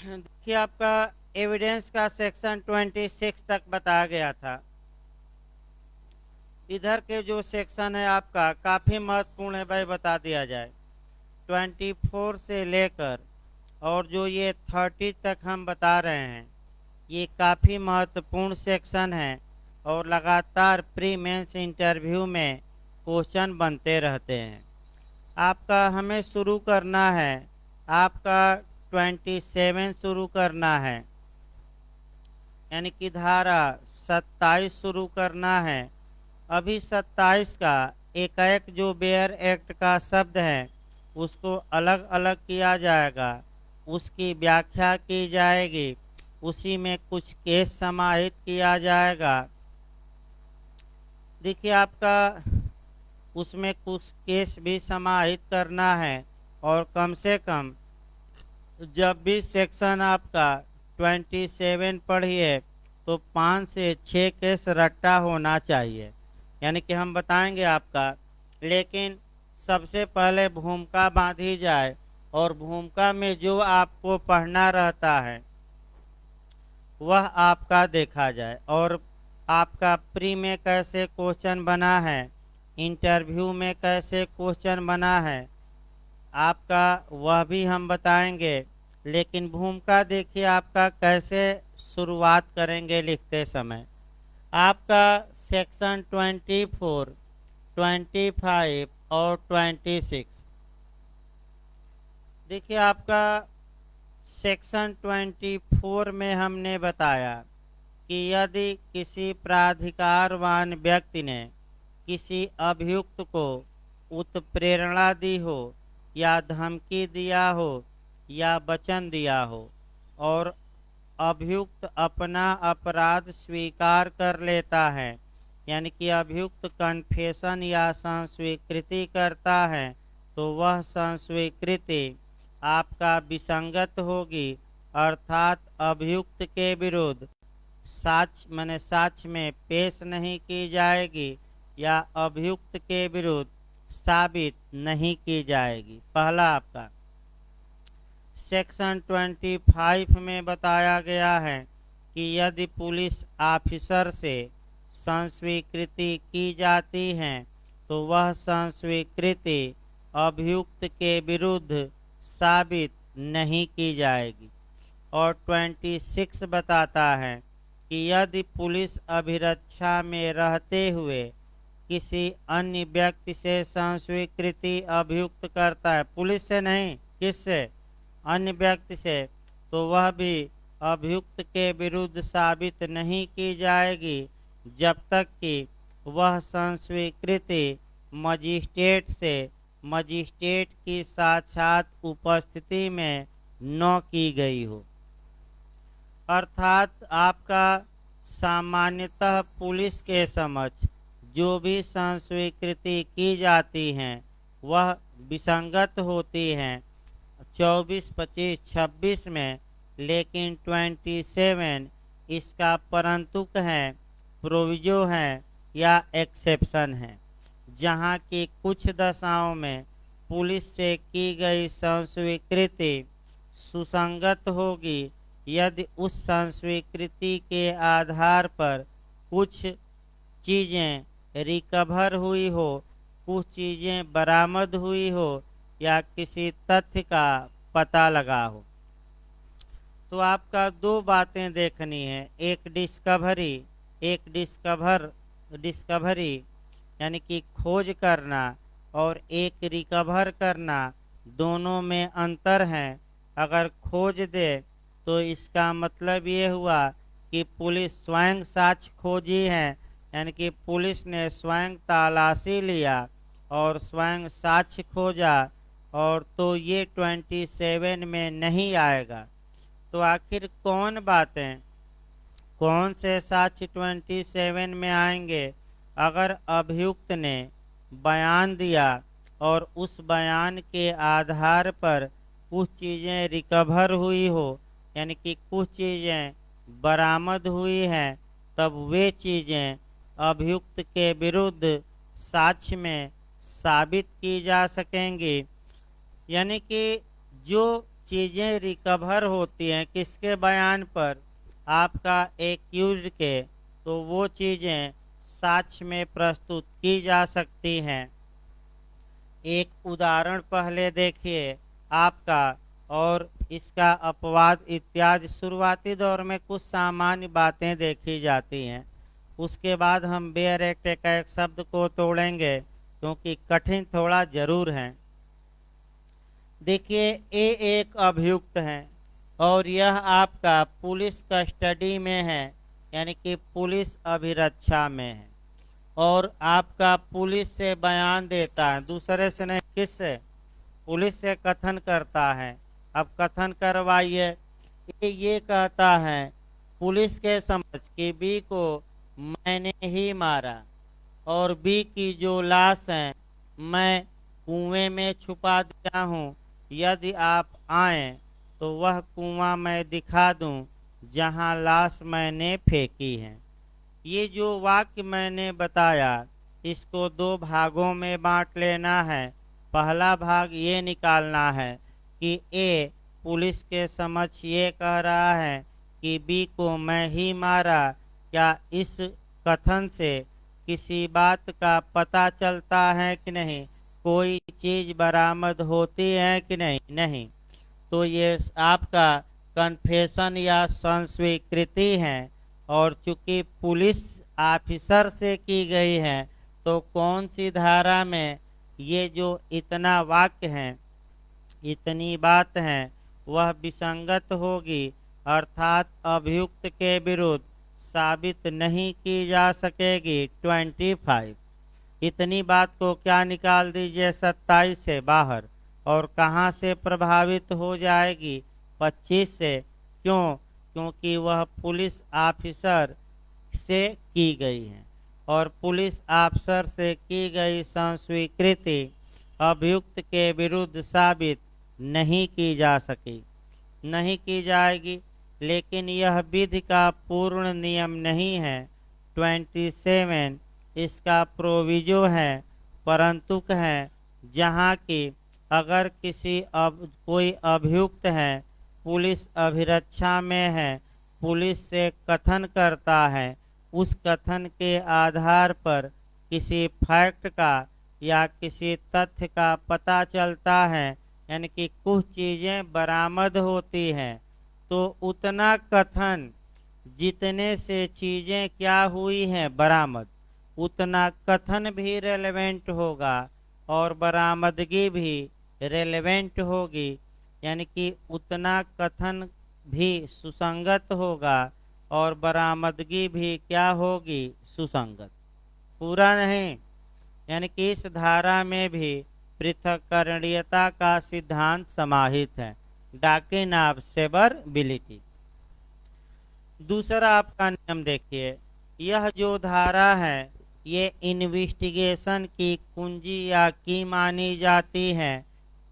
देखिए आपका एविडेंस का सेक्शन 26 तक बताया गया था। इधर के जो सेक्शन है आपका काफ़ी महत्वपूर्ण है भाई, बता दिया जाए। 24 से लेकर और जो ये 30 तक हम बता रहे हैं, ये काफ़ी महत्वपूर्ण सेक्शन है और लगातार प्री मेंस इंटरव्यू में क्वेश्चन बनते रहते हैं। आपका हमें शुरू करना है, आपका 27 शुरू करना है, यानी कि धारा 27 शुरू करना है। अभी 27 का एक जो बेयर एक्ट का शब्द है उसको अलग अलग किया जाएगा, उसकी व्याख्या की जाएगी, उसी में कुछ केस समाहित किया जाएगा। देखिए आपका उसमें कुछ केस भी समाहित करना है और कम से कम जब भी सेक्शन आपका 27 पढ़िए तो 5 से 6 केस रट्टा होना चाहिए, यानी कि हम बताएंगे आपका। लेकिन सबसे पहले भूमिका बांधी जाए और भूमिका में जो आपको पढ़ना रहता है वह आपका देखा जाए, और आपका प्री में कैसे क्वेश्चन बना है, इंटरव्यू में कैसे क्वेश्चन बना है आपका, वह भी हम बताएंगे। लेकिन भूमिका देखिए आपका कैसे शुरुआत करेंगे लिखते समय। आपका सेक्शन 24, 25 और 26। देखिए आपका सेक्शन 24 में हमने बताया कि यदि किसी प्राधिकारवान व्यक्ति ने किसी अभियुक्त को उत्प्रेरणा दी हो या धमकी दिया हो या वचन दिया हो और अभियुक्त अपना अपराध स्वीकार कर लेता है, यानी कि अभियुक्त कन्फेशन या संस्वीकृति करता है, तो वह संस्वीकृति आपका विसंगत होगी, अर्थात अभियुक्त के विरुद्ध साक्ष्य में पेश नहीं की जाएगी या अभियुक्त के विरुद्ध साबित नहीं की जाएगी। पहला आपका सेक्शन 25 में बताया गया है कि यदि पुलिस ऑफिसर से संस्वीकृति की जाती है तो वह संस्वीकृति अभियुक्त के विरुद्ध साबित नहीं की जाएगी। और 26 बताता है कि यदि पुलिस अभिरक्षा में रहते हुए किसी अन्य व्यक्ति से संस्वीकृति अभियुक्त करता है, पुलिस से नहीं, किससे, अन्य व्यक्ति से, तो वह भी अभियुक्त के विरुद्ध साबित नहीं की जाएगी जब तक कि वह संस्वीकृति मजिस्ट्रेट की साक्षात उपस्थिति में न की गई हो। अर्थात आपका सामान्यतः पुलिस के समक्ष जो भी संस्वीकृति की जाती हैं वह विसंगत होती हैं 24, 25, 26 में, लेकिन 27 इसका परंतुक है, प्रोविजो है या एक्सेप्शन है, जहाँ की कुछ दशाओं में पुलिस से की गई संस्वीकृति सुसंगत होगी यदि उस संस्वीकृति के आधार पर कुछ चीज़ें रिकवर हुई हो, कुछ चीज़ें बरामद हुई हो या किसी तथ्य का पता लगा हो। तो आपका दो बातें देखनी है, एक डिस्कवरी यानी कि खोज करना, और एक रिकवर करना, दोनों में अंतर है। अगर खोज दे तो इसका मतलब ये हुआ कि पुलिस स्वयं साक्ष्य खोजी है, यानी कि पुलिस ने स्वयं तलाशी लिया और स्वयं साक्ष्य खोजा, और तो ये 27 में नहीं आएगा। तो आखिर कौन से साक्ष्य 27 में आएंगे? अगर अभियुक्त ने बयान दिया और उस बयान के आधार पर कुछ चीज़ें रिकवर हुई हो, यानी कि कुछ चीज़ें बरामद हुई हैं, तब वे चीज़ें अभियुक्त के विरुद्ध साक्ष्य में साबित की जा सकेंगी। यानी कि जो चीज़ें रिकवर होती हैं किसके बयान पर, आपका एक्यूज्ड के, तो वो चीज़ें साक्ष्य में प्रस्तुत की जा सकती हैं। एक उदाहरण पहले देखिए आपका, और इसका अपवाद इत्यादि शुरुआती दौर में कुछ सामान्य बातें देखी जाती हैं। उसके बाद हम बेयर एक्ट का एक शब्द को तोड़ेंगे क्योंकि कठिन थोड़ा जरूर है। देखिए, ये एक अभियुक्त है और यह आपका पुलिस कस्टडी में है, यानी कि पुलिस अभिरक्षा में है, और आपका पुलिस से बयान देता है, दूसरे से नहीं, किससे, पुलिस से कथन करता है। अब कथन करवाइए। ये कहता है पुलिस के समझ कि बी को मैंने ही मारा और बी की जो लाश है मैं कुएं में छुपा दिया हूँ, यदि आप आएं तो वह कुआं मैं दिखा दूं जहां लाश मैंने फेंकी है। ये जो वाक्य मैंने बताया इसको दो भागों में बांट लेना है। पहला भाग ये निकालना है कि ए पुलिस के समक्ष ये कह रहा है कि बी को मैं ही मारा, क्या इस कथन से किसी बात का पता चलता है कि नहीं, कोई चीज बरामद होती है कि नहीं, नहीं। तो ये आपका कन्फेशन या संस्वीकृति है, और चूंकि पुलिस ऑफिसर से की गई है तो कौन सी धारा में ये जो इतना वाक्य है, इतनी बात है, वह विसंगत होगी, अर्थात अभियुक्त के विरुद्ध साबित नहीं की जा सकेगी। 25 इतनी बात को क्या निकाल दीजिए 27 से बाहर, और कहाँ से प्रभावित हो जाएगी, 25 से। क्यों? क्योंकि वह पुलिस ऑफिसर से की गई है, और पुलिस ऑफिसर से की गई संस्वीकृति अभियुक्त के विरुद्ध साबित नहीं की जा सकी, नहीं की जाएगी। लेकिन यह विधि का पूर्ण नियम नहीं है। 27 इसका प्रोविजो है, परंतु है जहाँ की अगर कोई अभियुक्त है, पुलिस अभिरक्षा में है, पुलिस से कथन करता है, उस कथन के आधार पर किसी फैक्ट का या किसी तथ्य का पता चलता है, यानी कि कुछ चीज़ें बरामद होती हैं, तो उतना कथन जितने से चीज़ें क्या हुई हैं बरामद, उतना कथन भी रेलेवेंट होगा और बरामदगी भी रेलेवेंट होगी, यानी कि उतना कथन भी सुसंगत होगा और बरामदगी भी क्या होगी, सुसंगत। पूरा नहीं, यानी कि इस धारा में भी पृथक्करणीयता का सिद्धांत समाहित है, डॉक्ट्रिन ऑफ सेवरबिलिटी। दूसरा आपका नियम देखिए, यह जो धारा है ये इन्वेस्टिगेशन की कुंजी या की मानी जाती है।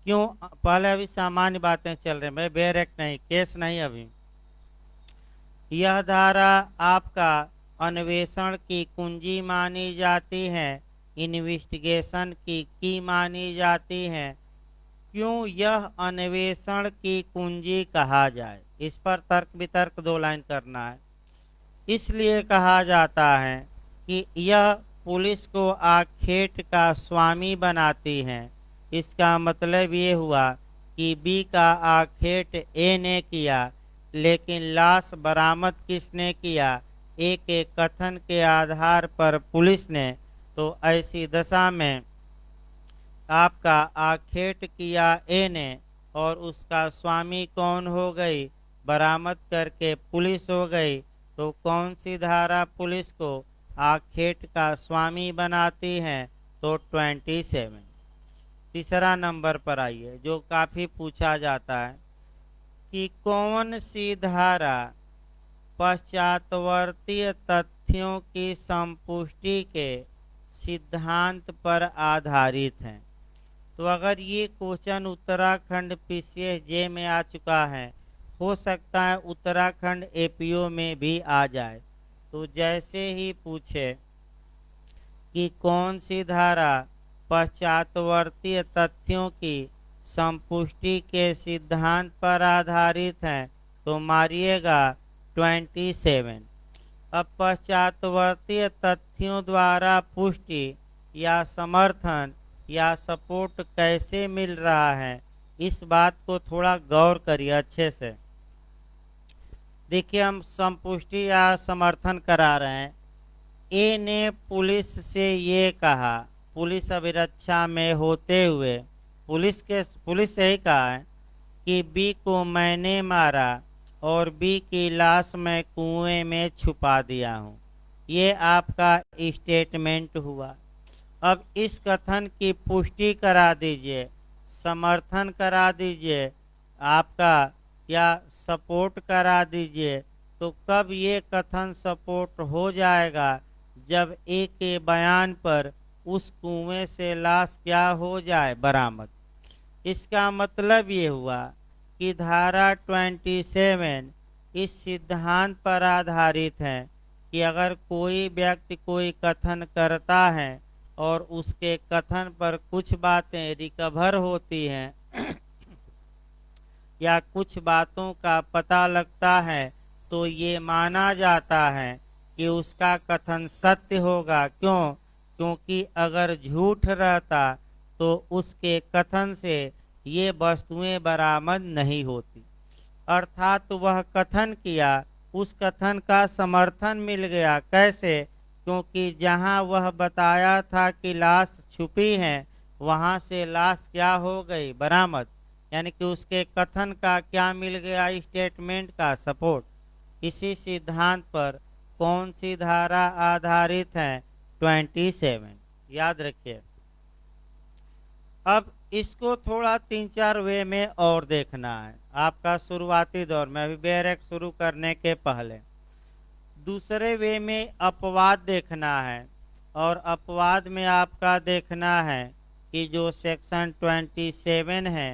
क्यों? पहले अभी सामान्य बातें चल रही हैं, बेयर एक्ट नहीं, केस नहीं। अभी यह धारा आपका अन्वेषण की कुंजी मानी जाती है, इन्वेस्टिगेशन की मानी जाती है। क्यों यह अन्वेषण की कुंजी कहा जाए, इस पर तर्क वितर्क 2 लाइन करना है। इसलिए कहा जाता है कि यह पुलिस को आखेट का स्वामी बनाती है। इसका मतलब ये हुआ कि बी का आखेट ए ने किया, लेकिन लाश बरामद किसने किया, ए के कथन के आधार पर पुलिस ने। तो ऐसी दशा में आपका आखेट किया ए ने, और उसका स्वामी कौन हो गई, बरामद करके पुलिस हो गई। तो कौन सी धारा पुलिस को आखेट का स्वामी बनाती है, तो 27। तीसरा नंबर पर आइए, जो काफी पूछा जाता है कि कौन सी धारा पश्चातवर्तीय तथ्यों की संपुष्टि के सिद्धांत पर आधारित है। तो अगर ये क्वेश्चन उत्तराखंड पीसीएस जे में आ चुका है, हो सकता है उत्तराखंड एपीओ में भी आ जाए। तो जैसे ही पूछे कि कौन सी धारा पश्चातवर्तीय तथ्यों की संपुष्टि के सिद्धांत पर आधारित हैं तो मारिएगा 27। अब पश्चातवर्ती तथ्यों द्वारा पुष्टि या समर्थन या सपोर्ट कैसे मिल रहा है, इस बात को थोड़ा गौर करिए अच्छे से। देखिए, हम संपुष्टि या समर्थन करा रहे हैं। ए ने पुलिस से ये कहा, पुलिस अभिरक्षा में होते हुए पुलिस से ही कहा है कि बी को मैंने मारा और बी की लाश मैं कुएं में छुपा दिया हूँ। ये आपका स्टेटमेंट हुआ। अब इस कथन की पुष्टि करा दीजिए, समर्थन करा दीजिए आपका, या सपोर्ट करा दीजिए। तो कब ये कथन सपोर्ट हो जाएगा? जब ए के बयान पर उस कुएं से लाश क्या हो जाए, बरामद। इसका मतलब ये हुआ कि धारा 27 इस सिद्धांत पर आधारित है कि अगर कोई व्यक्ति कोई कथन करता है और उसके कथन पर कुछ बातें रिकवर होती हैं या कुछ बातों का पता लगता है, तो ये माना जाता है कि उसका कथन सत्य होगा। क्यों? क्योंकि अगर झूठ रहता तो उसके कथन से ये वस्तुएं बरामद नहीं होती। अर्थात वह कथन किया, उस कथन का समर्थन मिल गया। कैसे? क्योंकि जहां वह बताया था कि लाश छुपी है, वहां से लाश क्या हो गई, बरामद। यानी कि उसके कथन का क्या मिल गया, स्टेटमेंट का सपोर्ट। इसी सिद्धांत पर कौन सी धारा आधारित है? 27। याद रखिए। अब इसको थोड़ा 3-4 वे में और देखना है आपका शुरुआती दौर में, अभी बैरक शुरू करने के पहले। दूसरे वे में अपवाद देखना है, और अपवाद में आपका देखना है कि जो सेक्शन 27 है,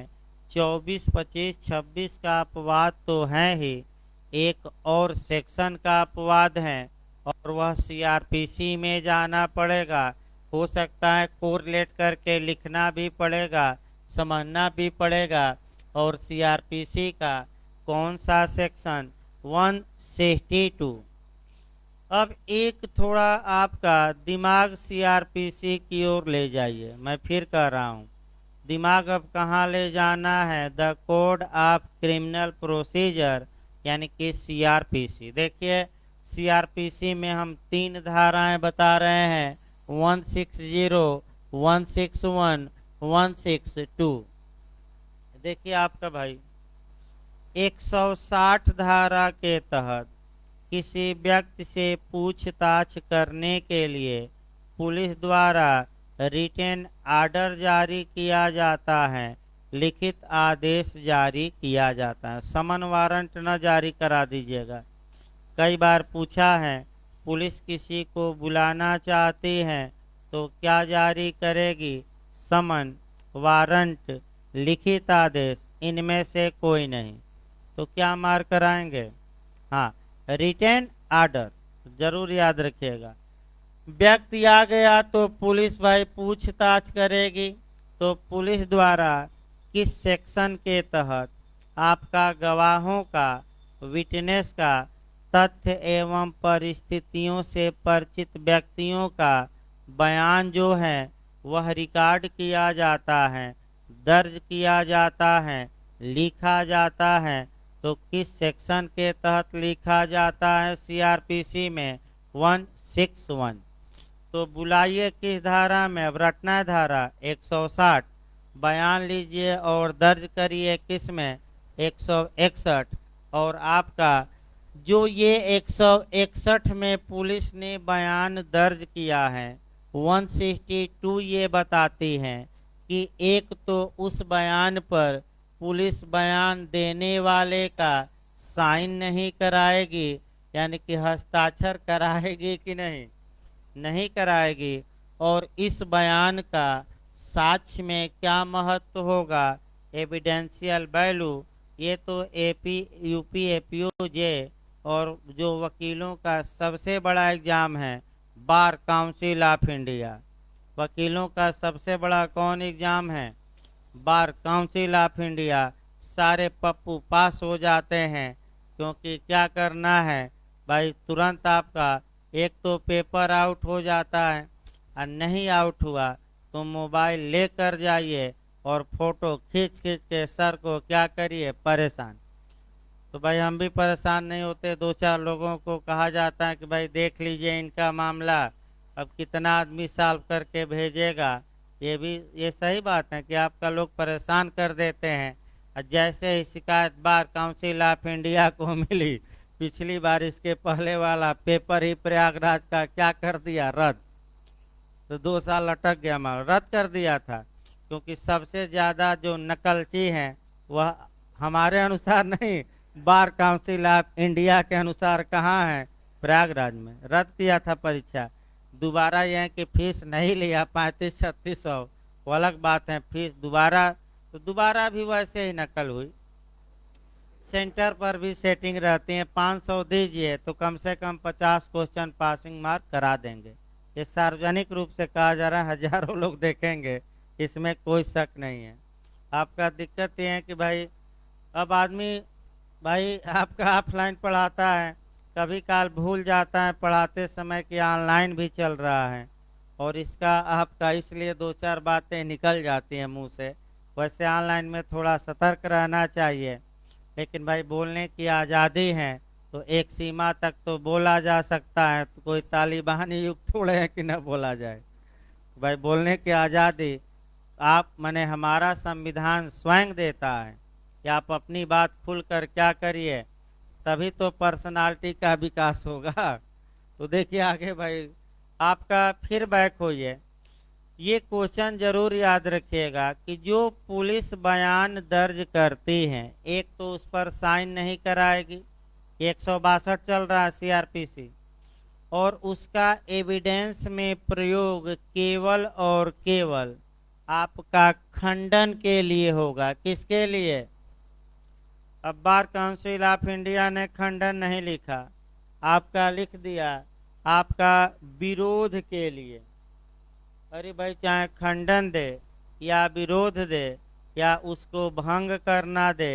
24, 25, 26 का अपवाद तो है ही, एक और सेक्शन का अपवाद है, और वह सीआरपीसी में जाना पड़ेगा। हो सकता है कोरिलेट करके लिखना भी पड़ेगा, समझना भी पड़ेगा। और सीआरपीसी का कौन सा सेक्शन? 162। अब एक थोड़ा आपका दिमाग सीआरपीसी की ओर ले जाइए। मैं फिर कह रहा हूँ, दिमाग अब कहाँ ले जाना है? The code of criminal procedure, यानी कि सीआरपीसी। देखिए, सीआरपीसी में हम 3 धाराएं बता रहे हैं, 160, 161, 162। देखिए आपका भाई, 160 धारा के तहत किसी व्यक्ति से पूछताछ करने के लिए पुलिस द्वारा रिटेन आर्डर जारी किया जाता है, लिखित आदेश जारी किया जाता है। समन वारंट न जारी करा दीजिएगा। कई बार पूछा है, पुलिस किसी को बुलाना चाहती है तो क्या जारी करेगी? समन, वारंट, लिखित आदेश, इनमें से कोई नहीं। तो क्या मार्क कराएंगे? हाँ, रिटेन आर्डर जरूर याद रखिएगा। व्यक्ति आ गया तो पुलिस भाई पूछताछ करेगी। तो पुलिस द्वारा किस सेक्शन के तहत आपका गवाहों का, विटनेस का, तथ्य एवं परिस्थितियों से परिचित व्यक्तियों का बयान जो है वह रिकॉर्ड किया जाता है, दर्ज किया जाता है, लिखा जाता है। तो किस सेक्शन के तहत लिखा जाता है सीआरपीसी में? 161। तो बुलाइए किस धारा में? अब रटना है धारा 160। बयान लीजिए और दर्ज करिए किस में? 161। और आपका जो ये 161 में पुलिस ने बयान दर्ज किया है, 162 ये बताती है कि एक तो उस बयान पर पुलिस बयान देने वाले का साइन नहीं कराएगी, यानी कि हस्ताक्षर कराएगी कि नहीं? नहीं कराएगी। और इस बयान का साक्ष्य में क्या महत्व होगा? Evidential value. ये तो एपी, यूपी, एपीओजे और जो वकीलों का सबसे बड़ा एग्जाम है, बार काउंसिल ऑफ इंडिया। वकीलों का सबसे बड़ा कौन एग्जाम है? बार काउंसिल ऑफ इंडिया, सारे पप्पू पास हो जाते हैं। क्योंकि क्या करना है भाई, तुरंत आपका एक तो पेपर आउट हो जाता है, और नहीं आउट हुआ तो मोबाइल लेकर जाइए और फोटो खींच खींच के सर को क्या करिए, परेशान। तो भाई हम भी परेशान नहीं होते, दो चार लोगों को कहा जाता है कि भाई देख लीजिए इनका मामला, अब कितना आदमी सॉल्व करके भेजेगा। ये सही बात है कि आपका लोग परेशान कर देते हैं। और जैसे ही शिकायत बार काउंसिल ऑफ इंडिया को मिली, पिछली बार इसके पहले वाला पेपर ही प्रयागराज का क्या कर दिया, रद्द। तो 2 साल अटक गया, हमारा रद्द कर दिया था। क्योंकि सबसे ज़्यादा जो नकलची हैं वह हमारे अनुसार नहीं, बार काउंसिल ऑफ इंडिया के अनुसार कहाँ है, प्रयागराज में। रद्द किया था परीक्षा। दोबारा यह है कि फीस नहीं लिया, 35-36 सौ, वो अलग बात है। फीस दोबारा, तो दोबारा भी वैसे ही नकल हुई। सेंटर पर भी सेटिंग रहती है, 500 दीजिए तो कम से कम 50 क्वेश्चन पासिंग मार्क करा देंगे। ये सार्वजनिक रूप से कहा जा रहा है, हजारों लोग देखेंगे, इसमें कोई शक नहीं है। आपका दिक्कत ये है कि भाई अब आदमी, भाई आपका ऑफलाइन पढ़ाता है, कभी काल भूल जाता है पढ़ाते समय कि ऑनलाइन भी चल रहा है, और इसका आपका इसलिए दो चार बातें निकल जाती हैं मुंह से। वैसे ऑनलाइन में थोड़ा सतर्क रहना चाहिए, लेकिन भाई बोलने की आज़ादी है, तो एक सीमा तक तो बोला जा सकता है। तो कोई तालिबानी युग थोड़े है कि न बोला जाए। भाई बोलने की आज़ादी आप माने हमारा संविधान स्वयं देता है कि आप अपनी बात खुलकर क्या करिए, तभी तो पर्सनालिटी का विकास होगा। तो देखिए आगे भाई, आपका फिर बैक होइए। ये क्वेश्चन जरूर याद रखिएगा कि जो पुलिस बयान दर्ज करती है, एक तो उस पर साइन नहीं कराएगी, 162 चल रहा है सीआरपीसी, और उसका एविडेंस में प्रयोग केवल और केवल आपका खंडन के लिए होगा। किसके लिए? अब बार काउंसिल ऑफ इंडिया ने खंडन नहीं लिखा, आपका लिख दिया आपका विरोध के लिए। अरे भाई चाहे खंडन दे या विरोध दे या उसको भंग करना दे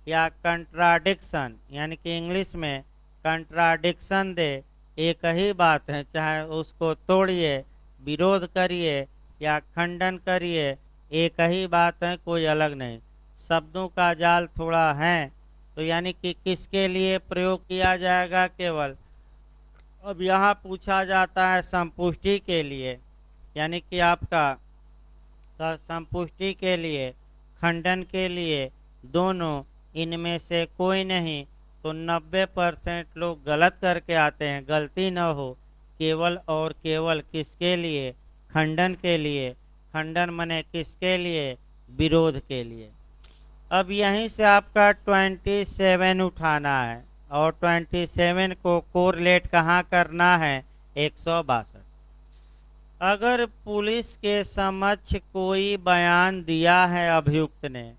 या कंट्राडिक्शन, यानी कि इंग्लिश में कंट्राडिक्शन दे, एक ही बात है। चाहे उसको तोड़िए, विरोध करिए या खंडन करिए, एक ही बात है, कोई अलग नहीं। शब्दों का जाल थोड़ा है, तो यानी कि किसके लिए प्रयोग किया जाएगा, केवल। अब यहाँ पूछा जाता है संपुष्टि के लिए, यानी कि आपका संपुष्टि के लिए, खंडन के लिए, दोनों, इनमें से कोई नहीं। तो 90% लोग गलत करके आते हैं, गलती न हो। केवल और केवल किसके लिए, खंडन के लिए। खंडन मने किसके लिए, विरोध के लिए। अब यहीं से आपका 27 उठाना है, और 27 को कोरिलेट कहाँ करना है, 162। अगर पुलिस के समक्ष कोई बयान दिया है अभियुक्त ने,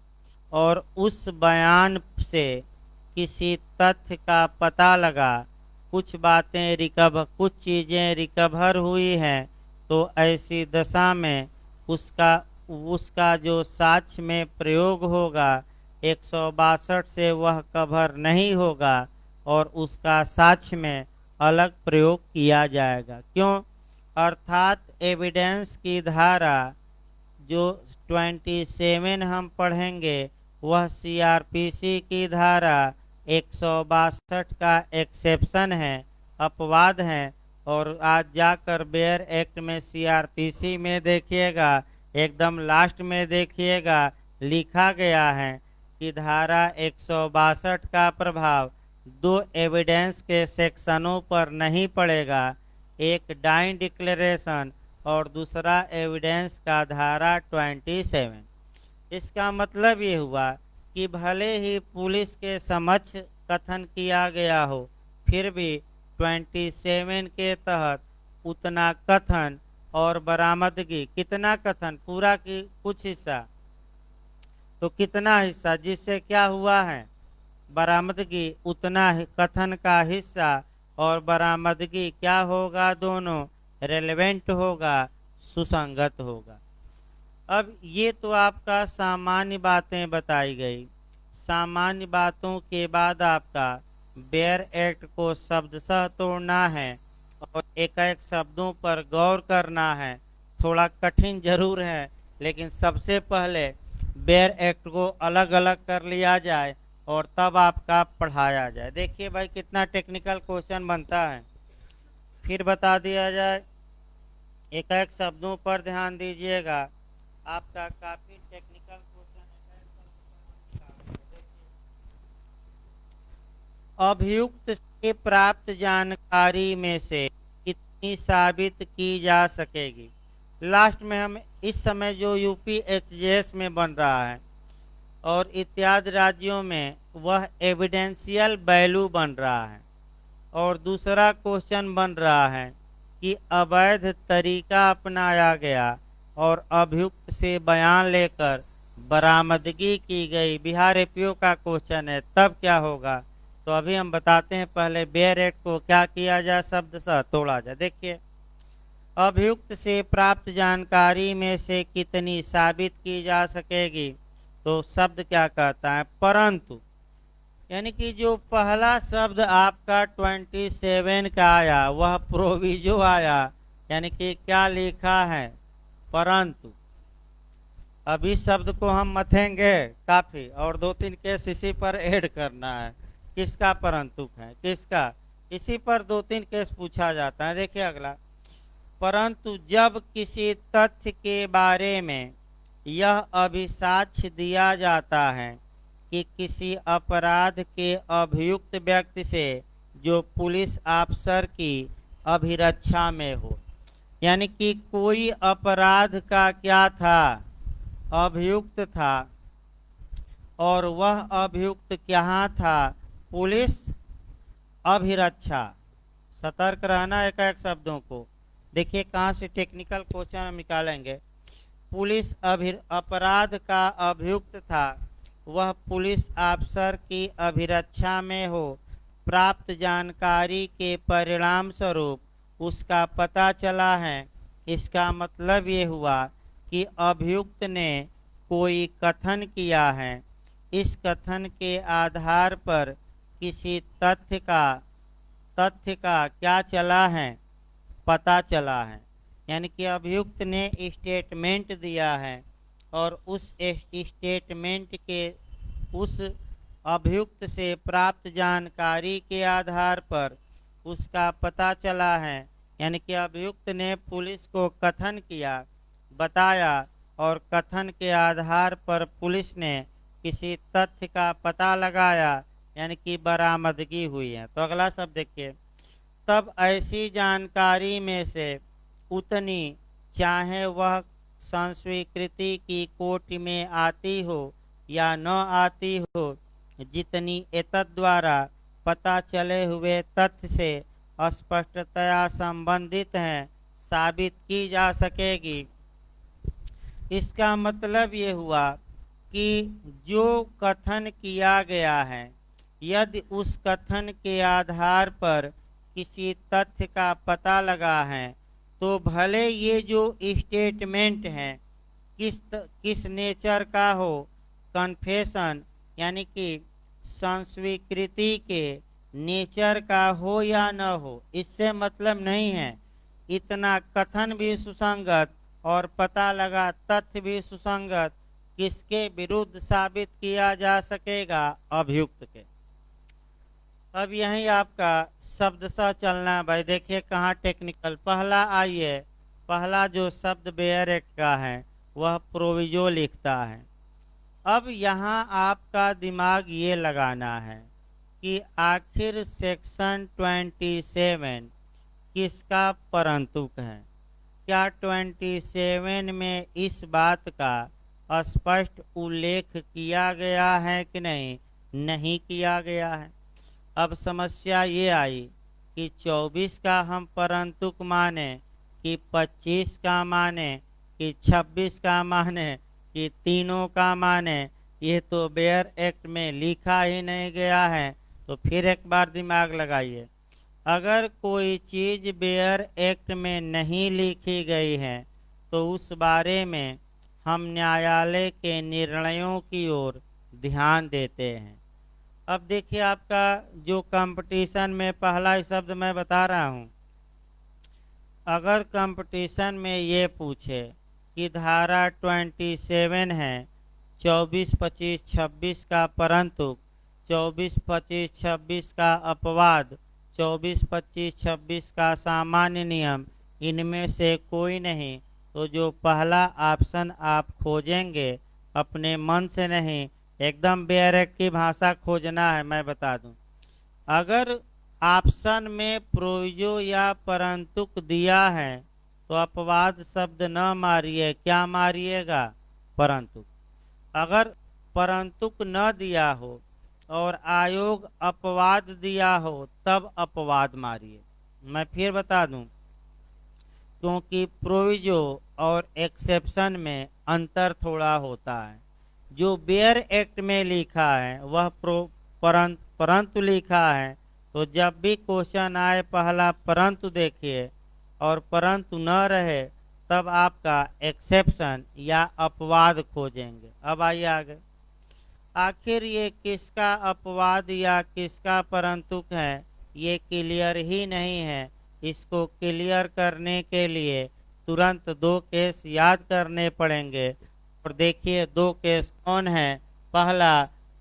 और उस बयान से किसी तथ्य का पता लगा, कुछ चीज़ें रिकवर हुई हैं, तो ऐसी दशा में उसका जो साक्ष्य में प्रयोग होगा 162 से वह कवर नहीं होगा, और उसका साक्ष्य में अलग प्रयोग किया जाएगा। क्यों? अर्थात एविडेंस की धारा जो 27 हम पढ़ेंगे, वह सीआरपीसी की धारा 162 का एक्सेप्शन है, अपवाद है। और आज जाकर बेयर एक्ट में सीआरपीसी में देखिएगा, एकदम लास्ट में देखिएगा लिखा गया है कि धारा 162 का प्रभाव दो एविडेंस के सेक्शनों पर नहीं पड़ेगा, एक डाइन डिक्लेरेशन और दूसरा एविडेंस का धारा 27। इसका मतलब ये हुआ कि भले ही पुलिस के समक्ष कथन किया गया हो, फिर भी 27 के तहत उतना कथन और बरामदगी, कितना कथन, पूरा की कुछ हिस्सा, तो कितना हिस्सा, जिससे क्या हुआ है, बरामदगी, उतना कथन का हिस्सा और बरामदगी क्या होगा, दोनों रेलेवेंट होगा, सुसंगत होगा। अब ये तो आपका सामान्य बातें बताई गई। सामान्य बातों के बाद आपका बेयर एक्ट को शब्दशः तोड़ना है और एक एक शब्दों पर गौर करना है। थोड़ा कठिन जरूर है, लेकिन सबसे पहले बेयर एक्ट को अलग अलग कर लिया जाए और तब आपका पढ़ाया जाए। देखिए भाई कितना टेक्निकल क्वेश्चन बनता है। फिर बता दिया जाए, एक एक शब्दों पर ध्यान दीजिएगा। आपका काफी टेक्निकल क्वेश्चन है। अभियुक्त से प्राप्त जानकारी में से कितनी साबित की जा सकेगी। लास्ट में हम इस समय जो यूपी एचजीएस में बन रहा है और इत्यादि राज्यों में वह एविडेंशियल वैल्यू बन रहा है। और दूसरा क्वेश्चन बन रहा है कि अवैध तरीका अपनाया गया और अभियुक्त से बयान लेकर बरामदगी की गई। बिहार एपीओ का क्वेश्चन है, तब क्या होगा। तो अभी हम बताते हैं, पहले बेयर एक्ट को क्या किया जाए, शब्दशः तोड़ा जाए। देखिए, अभियुक्त से प्राप्त जानकारी में से कितनी साबित की जा सकेगी। तो शब्द क्या कहता है, परंतु, यानी कि जो पहला शब्द आपका 27 का आया वह प्रोविजो आया, यानी कि क्या लिखा है, परंतु। अब इस शब्द को हम मथेंगे काफी, और 2-3 केस इसी पर ऐड करना है। किसका परंतु है, किसका, इसी पर 2-3 केस पूछा जाता है। देखिए अगला, परंतु जब किसी तथ्य के बारे में यह अभिसाक्ष्य दिया जाता है कि किसी अपराध के अभियुक्त व्यक्ति से जो पुलिस अफसर की अभिरक्षा में हो, यानी कि कोई अपराध का क्या था, अभियुक्त था, और वह अभियुक्त क्या था, पुलिस अभिरक्षा। सतर्क रहना एक एक शब्दों को। देखिए कहाँ से टेक्निकल क्वेश्चन हम निकालेंगे। पुलिस अपराध का अभियुक्त था, वह पुलिस अफसर की अभिरक्षा में हो, प्राप्त जानकारी के परिणाम स्वरूप उसका पता चला है। इसका मतलब ये हुआ कि अभियुक्त ने कोई कथन किया है, इस कथन के आधार पर किसी तथ्य का क्या चला है, पता चला है। यानी कि अभियुक्त ने स्टेटमेंट दिया है और उस स्टेटमेंट के उस अभियुक्त से प्राप्त जानकारी के आधार पर उसका पता चला है। यानी कि अभियुक्त ने पुलिस को कथन किया, बताया, और कथन के आधार पर पुलिस ने किसी तथ्य का पता लगाया, यानी कि बरामदगी हुई है। तो अगला शब्द देखिए, तब ऐसी जानकारी में से उतनी, चाहे वह संस्वीकृति की कोटि में आती हो या न आती हो, जितनी एतद् द्वारा पता चले हुए तथ्य से स्पष्टतया संबंधित हैं, साबित की जा सकेगी। इसका मतलब ये हुआ कि जो कथन किया गया है, यदि उस कथन के आधार पर किसी तथ्य का पता लगा है, तो भले ये जो स्टेटमेंट है किस नेचर का हो, कन्फेशन यानी कि संस्वीकृति के नेचर का हो या न हो, इससे मतलब नहीं है। इतना कथन भी सुसंगत और पता लगा तथ्य भी सुसंगत, किसके विरुद्ध साबित किया जा सकेगा, अभियुक्त के। अब यही आपका शब्दशः चलना भाई। देखिए कहाँ टेक्निकल, पहला आइए, पहला जो शब्द बेयर एक्ट का है वह प्रोविजो लिखता है। अब यहाँ आपका दिमाग ये लगाना है कि आखिर सेक्शन 27 किसका परंतुक है। क्या 27 में इस बात का स्पष्ट उल्लेख किया गया है कि नहीं, नहीं किया गया है। अब समस्या ये आई कि 24 का हम परंतुक माने कि 25 का माने कि 26 का माने कि तीनों का माने, ये तो बेयर एक्ट में लिखा ही नहीं गया है। तो फिर एक बार दिमाग लगाइए, अगर कोई चीज़ बेयर एक्ट में नहीं लिखी गई है तो उस बारे में हम न्यायालय के निर्णयों की ओर ध्यान देते हैं। अब देखिए आपका जो कंपटीशन में पहला शब्द मैं बता रहा हूँ, अगर कंपटीशन में ये पूछे कि धारा 27 है 24, 25, 26 का परंतु 24, 25, 26 का अपवाद, 24, 25, 26 का सामान्य नियम, इनमें से कोई नहीं, तो जो पहला ऑप्शन आप खोजेंगे अपने मन से नहीं, एकदम डायरेक्ट की भाषा खोजना है। मैं बता दूं, अगर ऑप्शन में प्रोविजो या परंतुक दिया है तो अपवाद शब्द न मारिए, क्या मारिएगा? परंतु। अगर परंतुक न दिया हो और आयोग अपवाद दिया हो तब अपवाद मारिए। मैं फिर बता दूं, क्योंकि प्रोविजो और एक्सेप्शन में अंतर थोड़ा होता है। जो बेयर एक्ट में लिखा है वह परंतु लिखा है, तो जब भी क्वेश्चन आए पहला परंतु देखिए और परंतु न रहे तब आपका एक्सेप्शन या अपवाद खोजेंगे। अब आइए आगे, आखिर ये किसका अपवाद या किसका परंतु है ये क्लियर ही नहीं है। इसको क्लियर करने के लिए तुरंत दो केस याद करने पड़ेंगे। और देखिए दो केस कौन है। पहला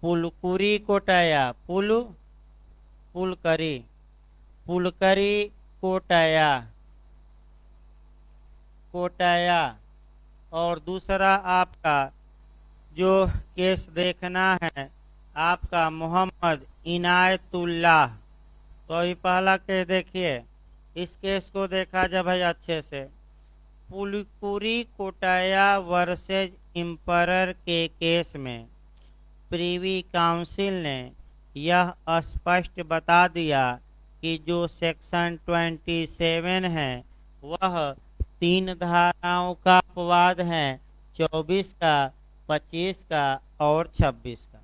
पुलकुरी कोटाया, पुलकरी कोटाया और दूसरा आपका जो केस देखना है आपका मोहम्मद इनायतुल्लाह। तो अभी पहला केस देखिए, इस केस को देखा जब है अच्छे से। पुलकुरी कोटाया वर्सेज एम्परर के केस में प्रीवी काउंसिल ने यह स्पष्ट बता दिया कि जो सेक्शन 27 है वह 3 धाराओं का अपवाद है, 24 का, 25 का और 26 का।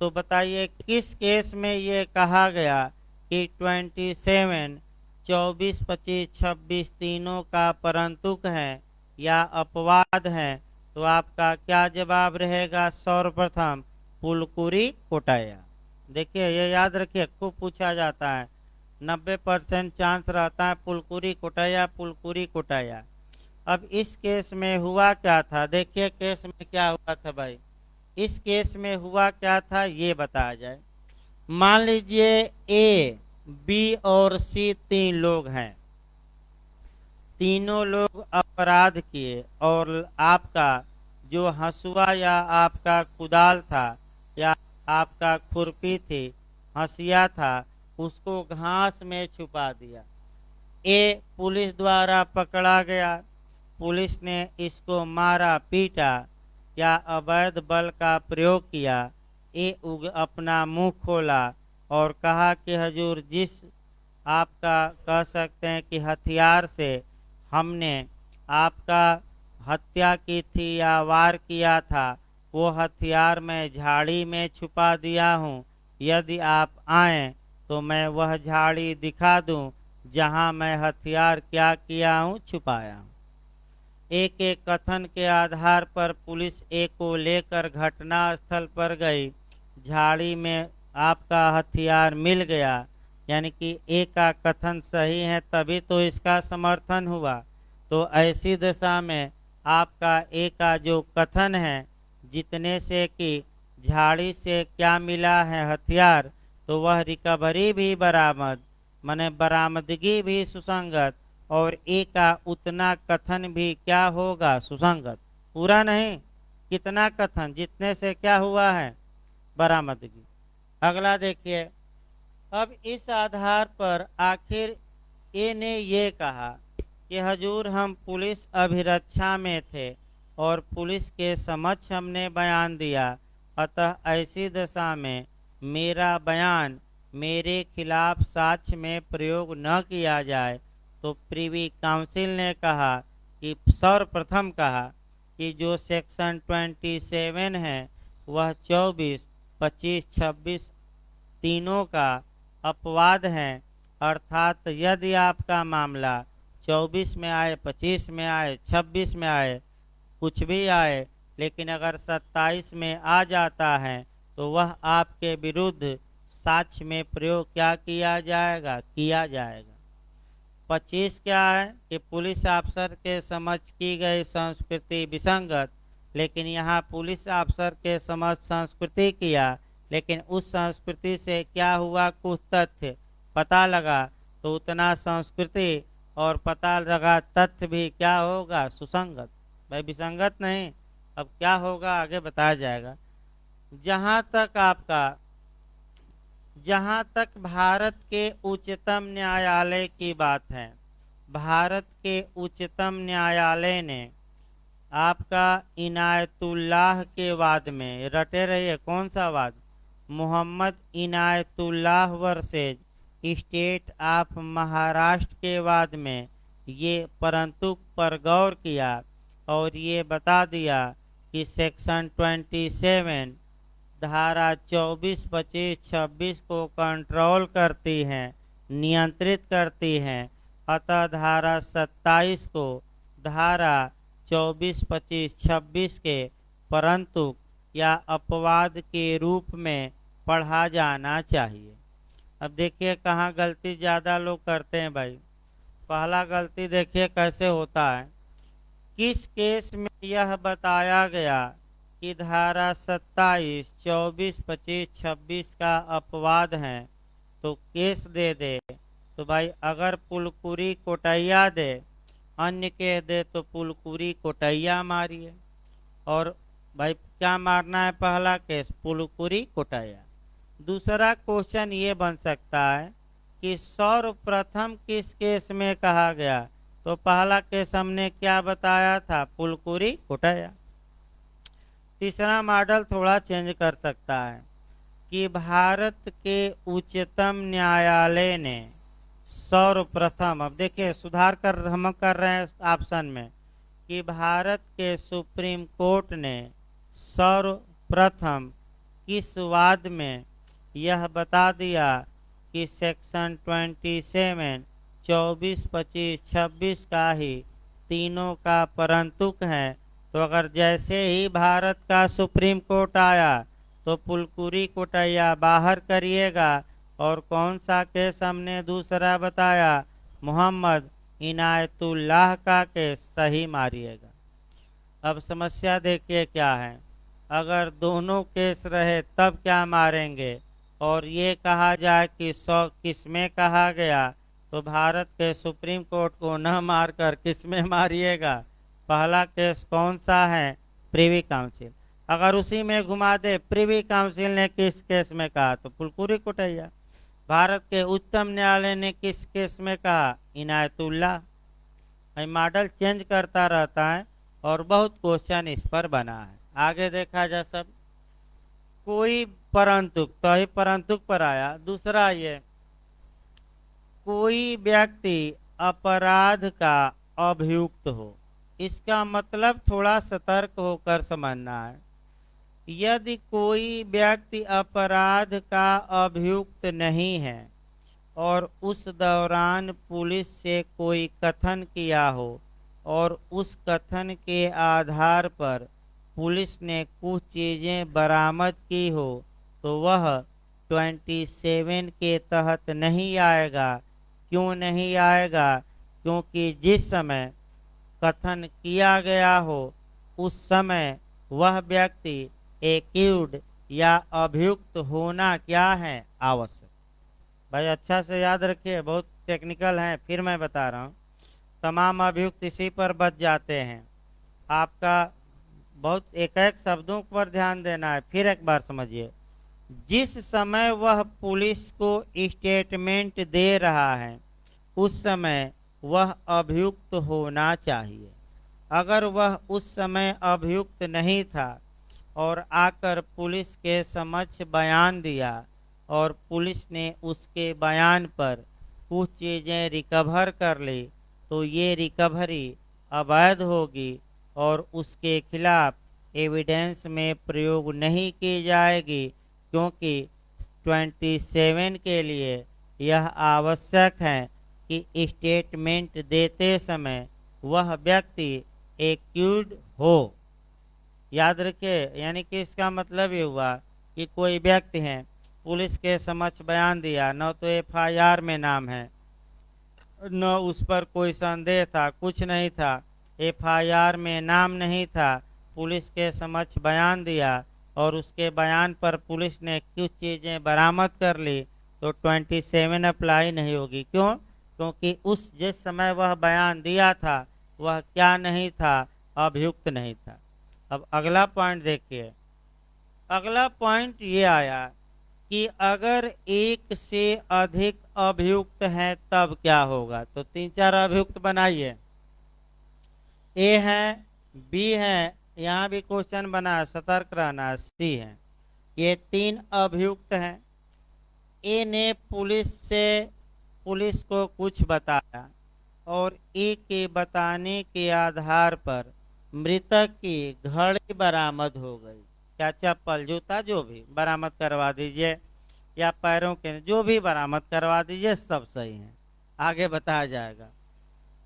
तो बताइए किस केस में ये कहा गया कि 27, 24, 25, 26 तीनों का परंतुक है या अपवाद है? तो आपका क्या जवाब रहेगा? सर्वप्रथम पुलकुरी कोटाया। देखिए ये याद रखिए, खूब पूछा जाता है, 90% चांस रहता है पुलकुरी कोटाया। अब इस केस में हुआ क्या था? देखिए केस में क्या हुआ था भाई, इस केस में हुआ क्या था ये बताया जाए। मान लीजिए ए, बी और सी 3 लोग हैं, तीनों लोग अपराध किए और आपका जो हंसुआ या आपका कुदाल था या आपका खुरपी थी, हंसिया था, उसको घास में छुपा दिया। ए पुलिस द्वारा पकड़ा गया, पुलिस ने इसको मारा पीटा या अवैध बल का प्रयोग किया। ए अपना मुंह खोला और कहा कि हजूर जिस आपका कह सकते हैं कि हथियार से हमने आपका हत्या की थी या वार किया था वो हथियार मैं झाड़ी में छुपा दिया हूँ, यदि आप आएँ तो मैं वह झाड़ी दिखा दूँ जहाँ मैं हथियार क्या किया हूँ, छुपाया हूँ। एक एक कथन के आधार पर पुलिस ए को लेकर घटना स्थल पर गई, झाड़ी में आपका हथियार मिल गया, यानी कि ए का कथन सही है तभी तो इसका समर्थन हुआ। तो ऐसी दशा में आपका ए का जो कथन है जितने से कि झाड़ी से क्या मिला है हथियार, तो वह रिकवरी भी बरामद, माने बरामदगी भी सुसंगत, और ए का उतना कथन भी क्या होगा? सुसंगत। पूरा नहीं, कितना कथन, जितने से क्या हुआ है? बरामदगी। अगला देखिए, अब इस आधार पर आखिर ए ने ये कहा कि हजूर हम पुलिस अभिरक्षा में थे और पुलिस के समक्ष हमने बयान दिया, अतः ऐसी दशा में मेरा बयान मेरे खिलाफ साक्ष्य में प्रयोग न किया जाए। तो प्रीवी काउंसिल ने कहा कि सर्वप्रथम कहा कि जो सेक्शन 27 है वह 24, 25, 26 तीनों का अपवाद है, अर्थात यदि आपका मामला 24 में आए, 25 में आए, 26 में आए, कुछ भी आए, लेकिन अगर 27 में आ जाता है तो वह आपके विरुद्ध साक्ष्य में प्रयोग क्या किया जाएगा, किया जाएगा। 25 क्या है कि पुलिस अफसर के समझ की गई संस्कृति विसंगत, लेकिन यहाँ पुलिस अफसर के समझ संस्कृति किया, लेकिन उस संस्कृति से क्या हुआ, कुछ तथ्य पता लगा, तो उतना संस्कृति और पता लगा तथ्य भी क्या होगा, सुसंगत। भाई विसंगत नहीं, अब क्या होगा आगे बताया जाएगा। जहाँ तक भारत के उच्चतम न्यायालय की बात है, भारत के उच्चतम न्यायालय ने आपका इनायतुल्लाह के वाद में, रटे रहिए कौन सा वाद, Mohammad Inayatullah versus state of Maharashtra के वाद में ये परंतु पर गौर किया और ये बता दिया कि सेक्शन 27 धारा 24, 25, 26 को कंट्रोल करती हैं, नियंत्रित करती हैं। अतः धारा 27 को धारा 24, 25, 26 के परंतु या अपवाद के रूप में पढ़ा जाना चाहिए। अब देखिए कहाँ गलती ज़्यादा लोग करते हैं भाई। पहला गलती देखिए कैसे होता है। किस केस में यह बताया गया कि धारा 27, 24, 25, 26 का अपवाद है, तो केस दे दे तो भाई अगर पुलकुरी कोटैया दे, अन्य के दे तो पुलकुरी कोटैया मारिए। और भाई क्या मारना है, पहला केस पुलकुरी कोटैया। दूसरा क्वेश्चन ये बन सकता है कि सर्वप्रथम किस केस में कहा गया, तो पहला केस हमने क्या बताया था, पुलकुरी कोटैया। तीसरा मॉडल थोड़ा चेंज कर सकता है कि भारत के उच्चतम न्यायालय ने सर्वप्रथम, अब देखिए सुधार कर हम कर रहे हैं ऑप्शन में, कि भारत के सुप्रीम कोर्ट ने सर्वप्रथम किस वाद में यह बता दिया कि सेक्शन 27, 24, 25, 26 का ही तीनों का परंतुक है। तो अगर जैसे ही भारत का सुप्रीम कोर्ट आया तो पुलकुरी कोटैया बाहर करिएगा, और कौन सा केस हमने दूसरा बताया, मोहम्मद इनायतुल्लाह का केस सही मारिएगा। अब समस्या देखिए क्या है, अगर दोनों केस रहे तब क्या मारेंगे, और ये कहा जाए कि 100 किस में कहा गया, तो भारत के सुप्रीम कोर्ट को न मारकर किस में मारिएगा, पहला केस कौन सा है, प्रिवी काउंसिल। अगर उसी में घुमा दे, प्रिवी काउंसिल ने किस केस में कहा, तो पुलकुरी कोटैया। भारत के उच्चतम न्यायालय ने किस केस में कहा, इनायतुल्लाह। मॉडल चेंज करता रहता है और बहुत क्वेश्चन इस पर बना है। आगे देखा जा सब, कोई परंतुक, तो ही परंतुक पर आया। दूसरा ये, कोई व्यक्ति अपराध का अभियुक्त हो, इसका मतलब थोड़ा सतर्क होकर समझना है। यदि कोई व्यक्ति अपराध का अभियुक्त नहीं है और उस दौरान पुलिस से कोई कथन किया हो और उस कथन के आधार पर पुलिस ने कुछ चीज़ें बरामद की हो, तो वह 27 के तहत नहीं आएगा। क्यों नहीं आएगा, क्योंकि जिस समय कथन किया गया हो उस समय वह व्यक्ति एक्यूड या अभियुक्त होना क्या है, आवश्यक। भाई अच्छा से याद रखिए, बहुत टेक्निकल है, फिर मैं बता रहा हूँ। तमाम अभियुक्त इसी पर बच जाते हैं। आपका बहुत एक एक शब्दों पर ध्यान देना है। फिर एक बार समझिए, जिस समय वह पुलिस को स्टेटमेंट दे रहा है उस समय वह अभियुक्त होना चाहिए। अगर वह उस समय अभियुक्त नहीं था और आकर पुलिस के समक्ष बयान दिया और पुलिस ने उसके बयान पर कुछ चीज़ें रिकवर कर ली, तो ये रिकवरी अवैध होगी और उसके खिलाफ एविडेंस में प्रयोग नहीं की जाएगी, क्योंकि 27 के लिए यह आवश्यक है कि स्टेटमेंट देते समय वह व्यक्ति एक्यूड हो। याद रखिए, यानी कि इसका मतलब ये हुआ कि कोई व्यक्ति है, पुलिस के समक्ष बयान दिया, न तो एफआईआर में नाम है, न उस पर कोई संदेह था, कुछ नहीं था, एफआईआर में नाम नहीं था, पुलिस के समक्ष बयान दिया और उसके बयान पर पुलिस ने कुछ चीज़ें बरामद कर ली, तो 27 अप्लाई नहीं होगी। क्यों? क्योंकि उस जिस समय वह बयान दिया था वह क्या नहीं था, अभियुक्त नहीं था। अब अगला पॉइंट देखिए, अगला पॉइंट ये आया कि अगर एक से अधिक अभियुक्त हैं तब क्या होगा। तो 3-4 अभियुक्त बनाइए। ए है, बी है, यहाँ भी क्वेश्चन बना है, सतर्क रहना, सी है। ये 3 अभियुक्त हैं। ए ने पुलिस को कुछ बताया और ए के बताने के आधार पर मृतक की घड़ी बरामद हो गई। क्या चप्पल, जूता, जो भी बरामद करवा दीजिए, या पैरों के जो भी बरामद करवा दीजिए, सब सही है, आगे बताया जाएगा।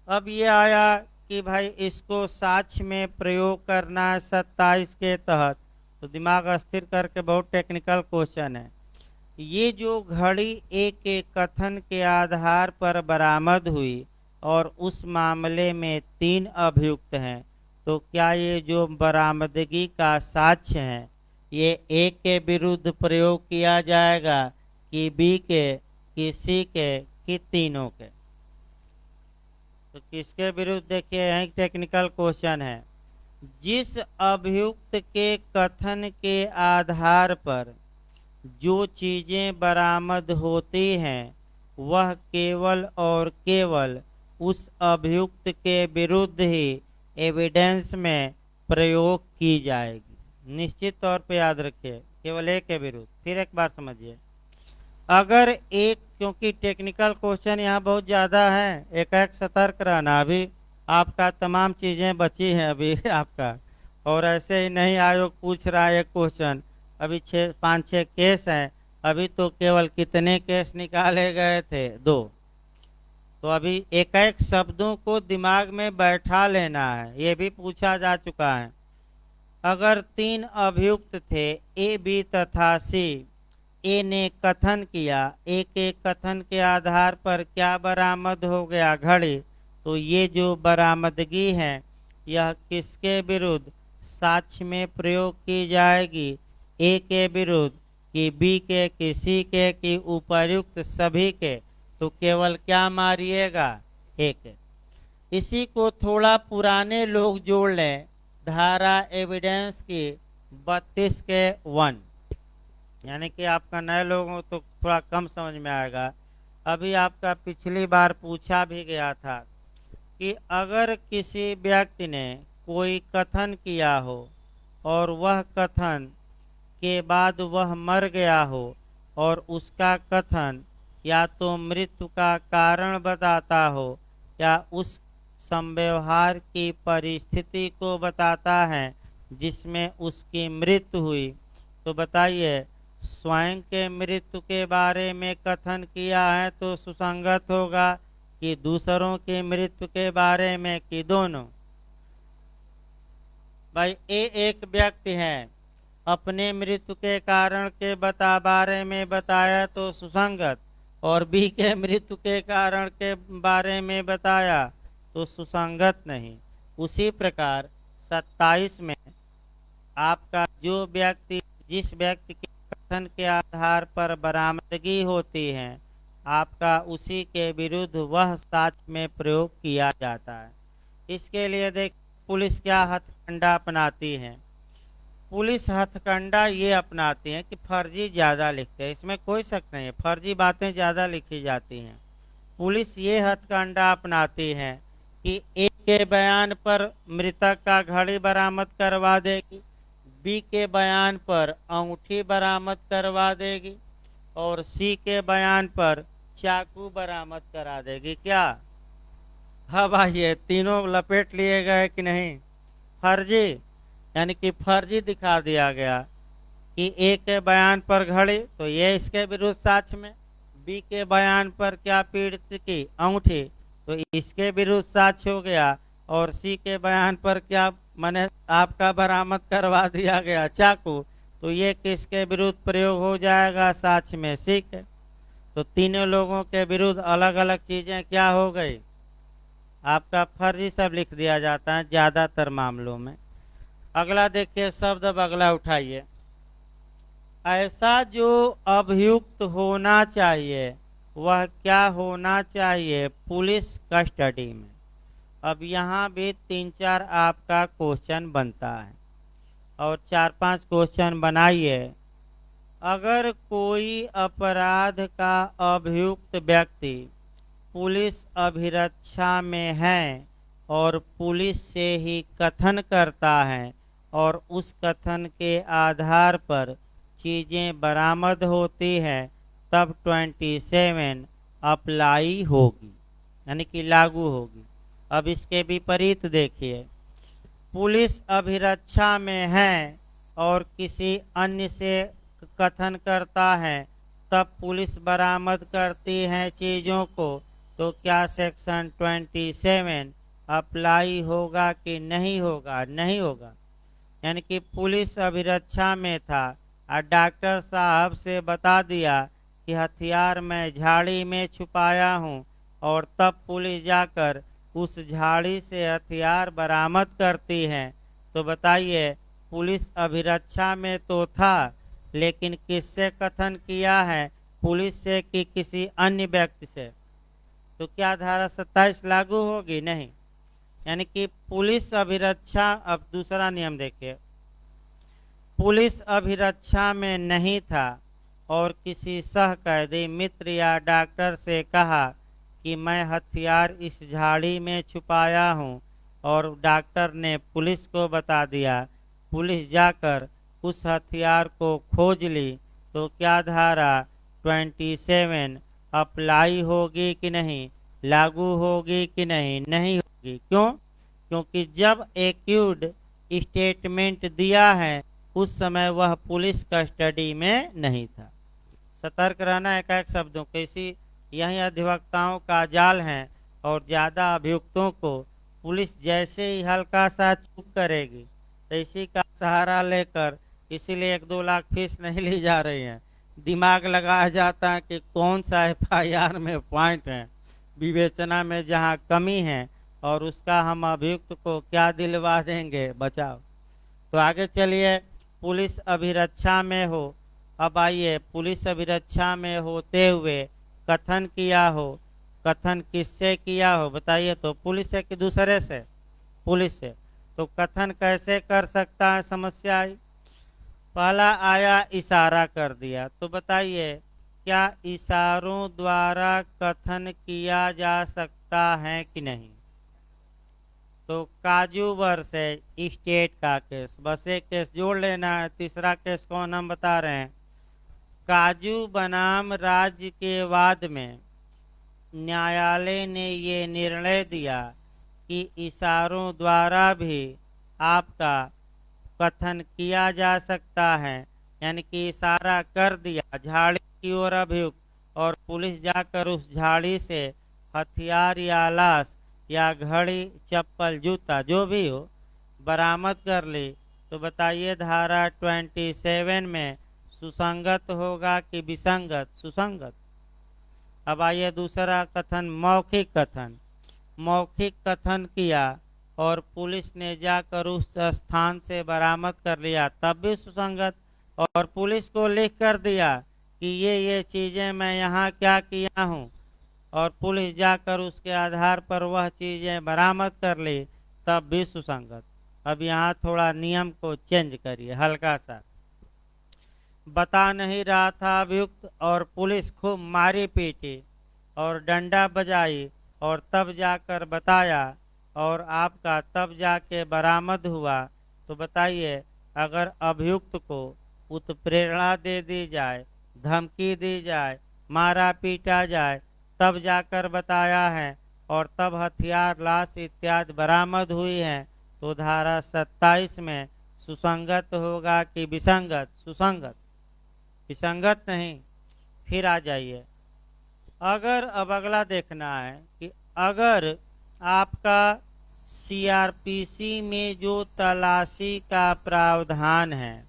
अब ये आया कि भाई इसको साक्ष्य में प्रयोग करना है 27 के तहत। तो दिमाग स्थिर करके, बहुत टेक्निकल क्वेश्चन है। ये जो घड़ी ए के कथन के आधार पर बरामद हुई और उस मामले में 3 अभियुक्त हैं, तो क्या ये जो बरामदगी का साक्ष्य है ये ए के विरुद्ध प्रयोग किया जाएगा कि बी के, कि सी के, कि तीनों के? तो किसके विरुद्ध? देखिए, यहाँ टेक्निकल क्वेश्चन है। जिस अभियुक्त के कथन के आधार पर जो चीजें बरामद होती हैं वह केवल और केवल उस अभियुक्त के विरुद्ध ही एविडेंस में प्रयोग की जाएगी। निश्चित तौर पे याद रखिए, केवल एक के विरुद्ध। फिर एक बार समझिए, अगर एक, क्योंकि टेक्निकल क्वेश्चन यहाँ बहुत ज़्यादा है, एक सतर्क रहना। अभी आपका तमाम चीज़ें बची हैं अभी आपका, और ऐसे ही नहीं आयोग पूछ रहा है एक क्वेश्चन, अभी 5-6 केस हैं। अभी तो केवल कितने केस निकाले गए थे? 2। तो अभी एक शब्दों को दिमाग में बैठा लेना है, ये भी पूछा जा चुका है। अगर 3 अभियुक्त थे, ए, बी तथा सी, ए ने कथन किया, ए के कथन के आधार पर क्या बरामद हो गया? घड़ी। तो ये जो बरामदगी है यह किसके विरुद्ध साक्ष्य में प्रयोग की जाएगी? ए के विरुद्ध, कि बी के, कि सी के, कि उपर्युक्त सभी के? तो केवल क्या मारिएगा? एक। इसी को थोड़ा पुराने लोग जोड़ लें, धारा एविडेंस की 32 के 1, यानी कि आपका नए लोगों तो थोड़ा कम समझ में आएगा। अभी आपका पिछली बार पूछा भी गया था कि अगर किसी व्यक्ति ने कोई कथन किया हो और वह कथन के बाद वह मर गया हो और उसका कथन या तो मृत्यु का कारण बताता हो या उस संव्यवहार की परिस्थिति को बताता है जिसमें उसकी मृत्यु हुई, तो बताइए, स्वयं के मृत्यु के बारे में कथन किया है तो सुसंगत होगा कि दूसरों की मृत्यु के बारे में, कि दोनों? भाई एक व्यक्ति है, अपने मृत्यु के कारण के बारे में बताया तो सुसंगत, और बी के मृत्यु के कारण के बारे में बताया तो सुसंगत नहीं। उसी प्रकार 27 में आपका जो व्यक्ति, जिस व्यक्ति के कथन के आधार पर बरामदगी होती है, आपका उसी के विरुद्ध वह साक्ष्य में प्रयोग किया जाता है। इसके लिए देख, पुलिस क्या हथकंडा अपनाती है? पुलिस हथकंडा ये अपनाती है कि फर्जी ज़्यादा लिखते हैं, इसमें कोई शक नहीं है, फर्जी बातें ज़्यादा लिखी जाती हैं। पुलिस ये हथकंडा अपनाती है कि ए के बयान पर मृतक का घड़ी बरामद करवा देगी, बी के बयान पर अंगूठी बरामद करवा देगी, और सी के बयान पर चाकू बरामद करा देगी। क्या? हाँ भाई, ये तीनों लपेट लिए गए कि नहीं? फर्जी, यानी कि फर्जी दिखा दिया गया कि ए के बयान पर घड़ी, तो ये इसके विरुद्ध साक्ष्य में, बी के बयान पर क्या पीड़ित की? अंगूठी, तो इसके विरुद्ध साक्ष्य हो गया, और सी के बयान पर क्या मैंने आपका बरामद करवा दिया गया चाकू, तो ये किसके विरुद्ध प्रयोग हो जाएगा? साक्ष्य में सी के। तो तीनों लोगों के विरुद्ध अलग अलग चीजें क्या हो गई? आपका फर्जी सब लिख दिया जाता है ज्यादातर मामलों में। अगला देखिए शब्द, अब अगला उठाइए। ऐसा जो अभियुक्त होना चाहिए वह क्या होना चाहिए? पुलिस कस्टडी में। अब यहाँ भी 3-4 आपका क्वेश्चन बनता है और 4-5 क्वेश्चन बनाइए। अगर कोई अपराध का अभियुक्त व्यक्ति पुलिस अभिरक्षा में है और पुलिस से ही कथन करता है और उस कथन के आधार पर चीज़ें बरामद होती हैं, तब 27 अप्लाई होगी, यानी कि लागू होगी। अब इसके विपरीत देखिए, पुलिस अभिरक्षा में है और किसी अन्य से कथन करता है, तब पुलिस बरामद करती है चीज़ों को, तो क्या सेक्शन 27 अप्लाई होगा कि नहीं होगा? नहीं होगा। यानी कि पुलिस अभिरक्षा में था और डॉक्टर साहब से बता दिया कि हथियार मैं झाड़ी में छुपाया हूँ, और तब पुलिस जाकर उस झाड़ी से हथियार बरामद करती है, तो बताइए पुलिस अभिरक्षा में तो था, लेकिन किससे कथन किया है? पुलिस से कि किसी अन्य व्यक्ति से? तो क्या धारा 27 लागू होगी? नहीं। यानी कि पुलिस अभिरक्षा। अब दूसरा नियम देखिए, पुलिस अभिरक्षा में नहीं था और किसी सहकैदी मित्र या डॉक्टर से कहा कि मैं हथियार इस झाड़ी में छुपाया हूं, और डॉक्टर ने पुलिस को बता दिया, पुलिस जाकर उस हथियार को खोज ली, तो क्या धारा 27 अप्लाई होगी कि नहीं? लागू होगी कि नहीं? नहीं होगी। क्यों? क्योंकि जब एक्यूड स्टेटमेंट दिया है उस समय वह पुलिस कस्टडी में नहीं था। सतर्क रहना एक एक शब्दों के। इसी यही अधिवक्ताओं का जाल है, और ज़्यादा अभियुक्तों को पुलिस जैसे ही हल्का सा चूक करेगी तो इसी का सहारा लेकर, इसीलिए 1-2 लाख फीस नहीं ली जा रही है। दिमाग लगाया जाता है कि कौन सा FIR में पॉइंट है, विवेचना में जहाँ कमी है, और उसका हम अभियुक्त को क्या दिलवा देंगे? बचाओ। तो आगे चलिए, पुलिस अभिरक्षा में हो। अब आइए, पुलिस अभिरक्षा में होते हुए कथन किया हो, कथन किससे किया हो? बताइए। तो पुलिस से कि दूसरे से? पुलिस से। तो कथन कैसे कर सकता है? समस्या आई। पहला आया इशारा कर दिया, तो बताइए क्या इशारों द्वारा कथन किया जा सकता है कि नहीं? तो काजू वर्सेस स्टेट का केस, बस एक केस जोड़ लेना है। तीसरा केस कौन हम बता रहे हैं? काजू बनाम राज्य के वाद में न्यायालय ने ये निर्णय दिया कि इशारों द्वारा भी आपका कथन किया जा सकता है। यानी कि इशारा कर दिया झाड़ी की ओर अभियुक्त, और पुलिस जाकर उस झाड़ी से हथियार या लाश या घड़ी, चप्पल, जूता जो भी हो बरामद कर ली, तो बताइए धारा 27 में सुसंगत होगा कि विसंगत? सुसंगत। अब आइए दूसरा कथन, मौखिक कथन। मौखिक कथन किया और पुलिस ने जाकर उस स्थान से बरामद कर लिया, तब भी सुसंगत। और पुलिस को लिख कर दिया कि ये चीज़ें मैं यहाँ क्या किया हूँ, और पुलिस जाकर उसके आधार पर वह चीज़ें बरामद कर ली, तब भी सुसंगत। अब यहाँ थोड़ा नियम को चेंज करिए हल्का सा। बता नहीं रहा था अभियुक्त और पुलिस खूब मारी पीटी और डंडा बजाई, और तब जाकर बताया, और आपका तब जाके बरामद हुआ, तो बताइए अगर अभियुक्त को उत्प्रेरणा दे दी जाए, धमकी दी जाए, मारा पीटा जाए, तब जाकर बताया है, और तब हथियार, लाश इत्यादि बरामद हुई हैं, तो धारा 27 में सुसंगत होगा कि विसंगत? सुसंगत। विसंगत नहीं। फिर आ जाइए, अगर, अब अगला देखना है कि अगर आपका सीआरपीसी में जो तलाशी का प्रावधान है,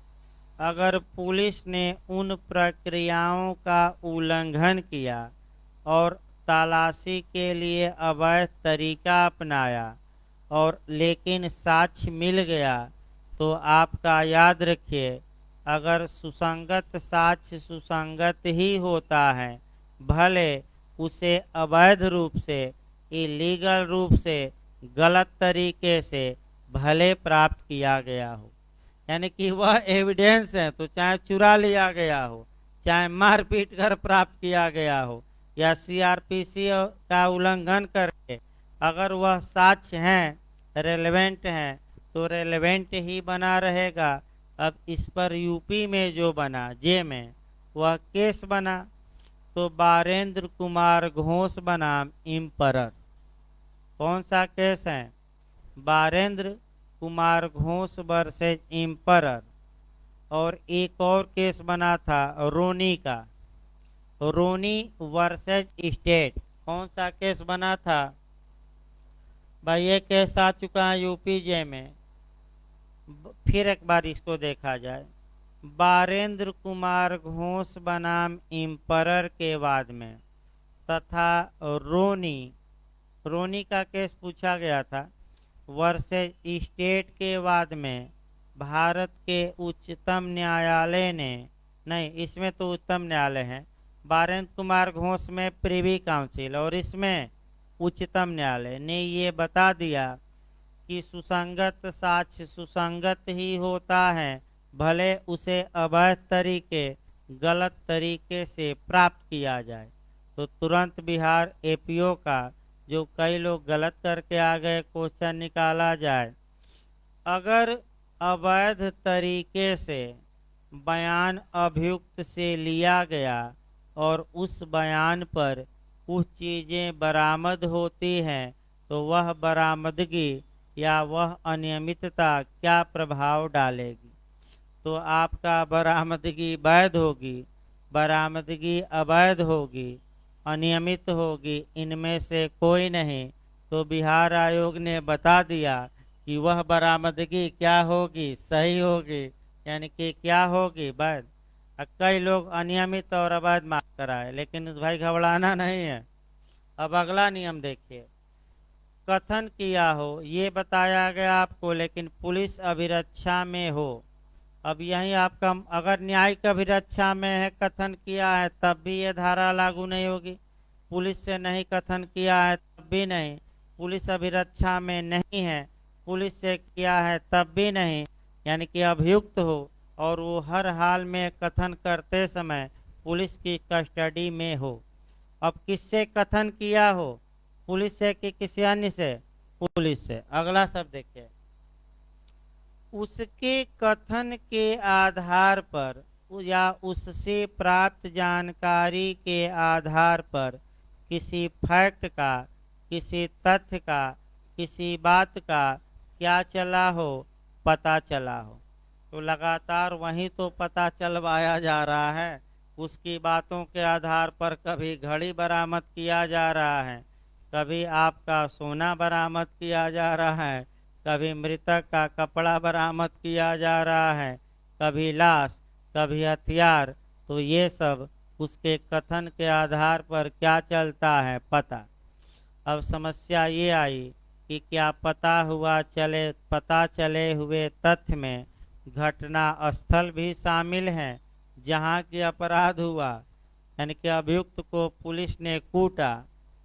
अगर पुलिस ने उन प्रक्रियाओं का उल्लंघन किया और तलाशी के लिए अवैध तरीका अपनाया और लेकिन साक्ष्य मिल गया, तो आपका याद रखिए, अगर सुसंगत साक्ष्य सुसंगत ही होता है, भले उसे अवैध रूप से, इलीगल रूप से, गलत तरीके से भले प्राप्त किया गया हो, यानी कि वह एविडेंस है, तो चाहे चुरा लिया गया हो, चाहे मारपीट कर प्राप्त किया गया हो, या सीआरपीसी का उल्लंघन करके अगर वह साक्ष्य हैं, रेलेवेंट हैं, तो रेलेवेंट ही बना रहेगा। अब इस पर यूपी में जो बना जे में वह केस बना, तो बारेंद्र कुमार घोष बनाम इम्परर। कौन सा केस है? बारेंद्र कुमार घोष वर्सेज इम्परर। और एक और केस बना था रोनी का, रोनी वर्सेज स्टेट। कौन सा केस बना था भाई? ये केस आ चुका है यूपी जे में। फिर एक बार इसको देखा जाए, बारेंद्र कुमार घोष बनाम इम्परर के बाद में तथा रोनी, रोनी का केस पूछा गया था वर्सेज स्टेट के बाद में भारत के उच्चतम न्यायालय ने, नहीं इसमें तो उच्चतम न्यायालय है, बारेंद्र कुमार घोष में प्रिवी काउंसिल और इसमें उच्चतम न्यायालय ने ये बता दिया कि सुसंगत साक्ष्य सुसंगत ही होता है, भले उसे अवैध तरीके, गलत तरीके से प्राप्त किया जाए। तो तुरंत बिहार एपीओ का जो कई लोग गलत करके आ गए क्वेश्चन निकाला जाए। अगर अवैध तरीके से बयान अभियुक्त से लिया गया और उस बयान पर कुछ चीज़ें बरामद होती हैं, तो वह बरामदगी या वह अनियमितता क्या प्रभाव डालेगी? तो आपका बरामदगी वैध होगी, बरामदगी अवैध होगी, अनियमित होगी, इनमें से कोई नहीं। तो बिहार आयोग ने बता दिया कि वह बरामदगी क्या होगी? सही होगी, यानी कि क्या होगी? वैध। कई लोग अनियमित और अवैध मांग कराए, लेकिन भाई घबराना नहीं है। अब अगला नियम देखिए, कथन किया हो ये बताया गया आपको, लेकिन पुलिस अभिरक्षा में हो। अब यही आपका, अगर न्यायिक अभिरक्षा में है, कथन किया है, तब भी ये धारा लागू नहीं होगी। पुलिस से नहीं कथन किया है तब भी नहीं, पुलिस अभिरक्षा में नहीं है, पुलिस से किया है तब भी नहीं, यानी कि अभियुक्त हो और वो हर हाल में कथन करते समय पुलिस की कस्टडी में हो। अब किससे कथन किया हो? पुलिस से कि किसी अन्य से? पुलिस से। अगला शब्द देखिए, उसके कथन के आधार पर या उससे प्राप्त जानकारी के आधार पर किसी फैक्ट का, किसी तथ्य का, किसी बात का क्या चला हो? पता चला हो। तो लगातार वही तो पता चलवाया जा रहा है। उसकी बातों के आधार पर कभी घड़ी बरामद किया जा रहा है, कभी आपका सोना बरामद किया जा रहा है, कभी मृतक का कपड़ा बरामद किया जा रहा है, कभी लाश, कभी हथियार। तो ये सब उसके कथन के आधार पर क्या चलता है? पता। अब समस्या ये आई कि क्या पता चले हुए तथ्य में घटना स्थल भी शामिल है जहाँ की अपराध हुआ, यानी कि अभियुक्त को पुलिस ने कूटा,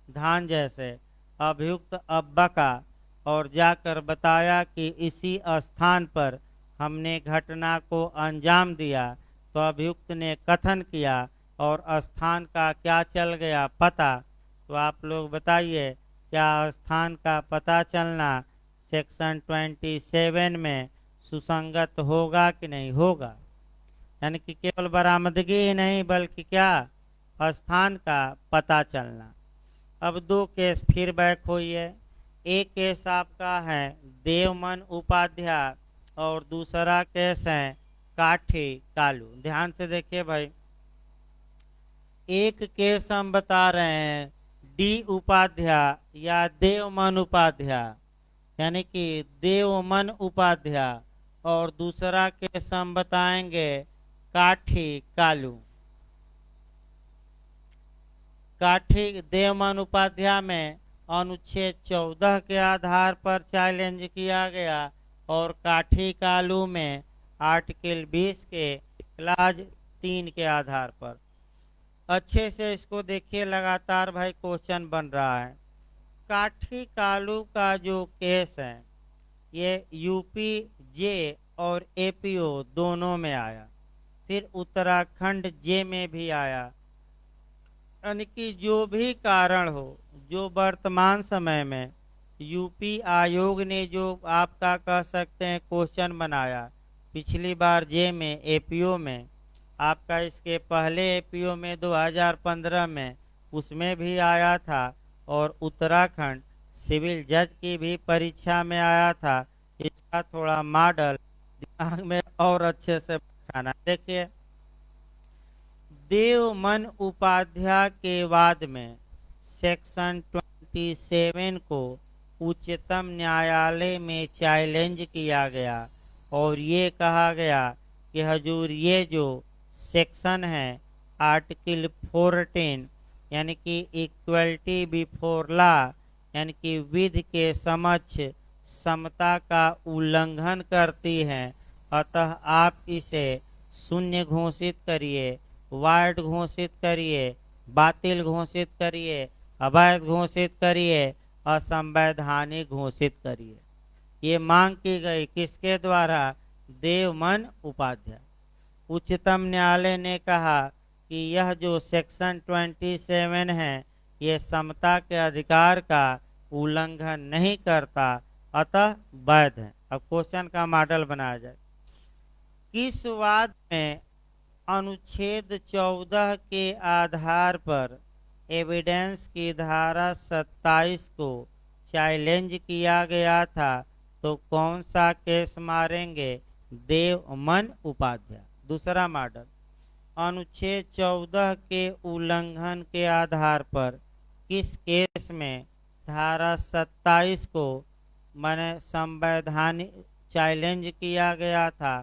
धान जैसे अभियुक्त अब बका और जाकर बताया कि इसी स्थान पर हमने घटना को अंजाम दिया, तो अभियुक्त ने कथन किया और स्थान का क्या चल गया? पता। तो आप लोग बताइए, क्या स्थान का पता चलना सेक्शन 27 में सुसंगत होगा कि नहीं होगा? यानी कि केवल बरामदगी ही नहीं, बल्कि क्या? स्थान का पता चलना। अब दो केस फिर बैक हुई है। एक केस आपका है देवमन उपाध्याय और दूसरा केस है काठी कालू। ध्यान से देखिए भाई, एक केस हम बता रहे हैं डी उपाध्याय या देवमन उपाध्याय, यानी कि देवमन उपाध्याय, और दूसरा केस हम बताएंगे काठी कालू। काठी देवमन उपाध्याय में अनुच्छेद 14 के आधार पर चैलेंज किया गया, और काठी कालू में आर्टिकल 20 के क्लाज 3 के आधार पर। अच्छे से इसको देखिए, लगातार भाई क्वेश्चन बन रहा है। काठी कालू का जो केस है ये यूपी जे और एपीओ दोनों में आया, फिर उत्तराखंड जे में भी आया। यानी कि जो भी कारण हो, जो वर्तमान समय में यूपी आयोग ने जो आपका कह सकते हैं क्वेश्चन बनाया, पिछली बार जे में एपीओ में आपका, इसके पहले एपीओ में 2015 में उसमें भी आया था, और उत्तराखंड सिविल जज की भी परीक्षा में आया था। इसका थोड़ा मॉडल दिमाग में और अच्छे से बैठाना। देखिए, देवमन उपाध्याय के बाद में सेक्शन 27 को उच्चतम न्यायालय में चैलेंज किया गया, और ये कहा गया कि हजूर ये जो सेक्शन है आर्टिकल 14, यानी कि इक्वलिटी बिफोर लॉ, यानी कि विधि के समक्ष समता का उल्लंघन करती है। अतः आप इसे शून्य घोषित करिए, वार्ड घोषित करिए, बातिल घोषित करिए, अवैध घोषित करिए, असंवैधानिक घोषित करिए। ये मांग की गई किसके द्वारा? देवमन उपाध्याय। उच्चतम न्यायालय ने कहा कि यह जो सेक्शन 27 है ये समता के अधिकार का उल्लंघन नहीं करता, अतः वैध है। अब क्वेश्चन का मॉडल बनाया जाए। किस वाद में अनुच्छेद 14 के आधार पर एविडेंस की धारा 27 को चैलेंज किया गया था, तो कौन सा केस मारेंगे? देवमन उपाध्याय। दूसरा मॉडल, अनुच्छेद 14 के उल्लंघन के आधार पर किस केस में धारा 27 को मैंने संवैधानिक चैलेंज किया गया था?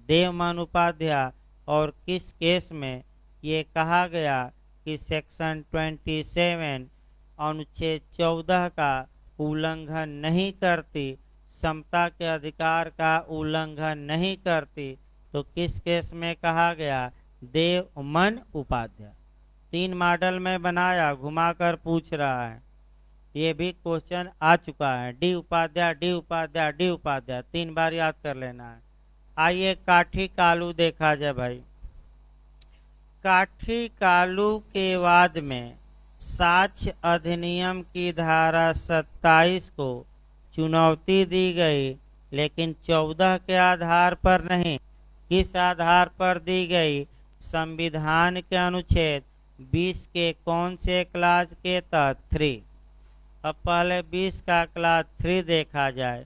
देवमन उपाध्याय। और किस केस में ये कहा गया कि सेक्शन 27 अनुच्छेद 14 का उल्लंघन नहीं करती, समता के अधिकार का उल्लंघन नहीं करती, तो किस केस में कहा गया? देवमन उपाध्याय। 3 मॉडल में बनाया, घुमाकर पूछ रहा है। ये भी क्वेश्चन आ चुका है। D Upadhyay, D Upadhyay, D Upadhyay 3 बार याद कर लेना है। आइए काठी कालू देखा जाए भाई। काठी कालू के वाद में साक्ष्य अधिनियम की धारा 27 को चुनौती दी गई, लेकिन 14 के आधार पर नहीं। किस आधार पर दी गई? संविधान के अनुच्छेद 20 के कौन से क्लाज के तहत? 3। अब पहले 20 का क्लाज 3 देखा जाए।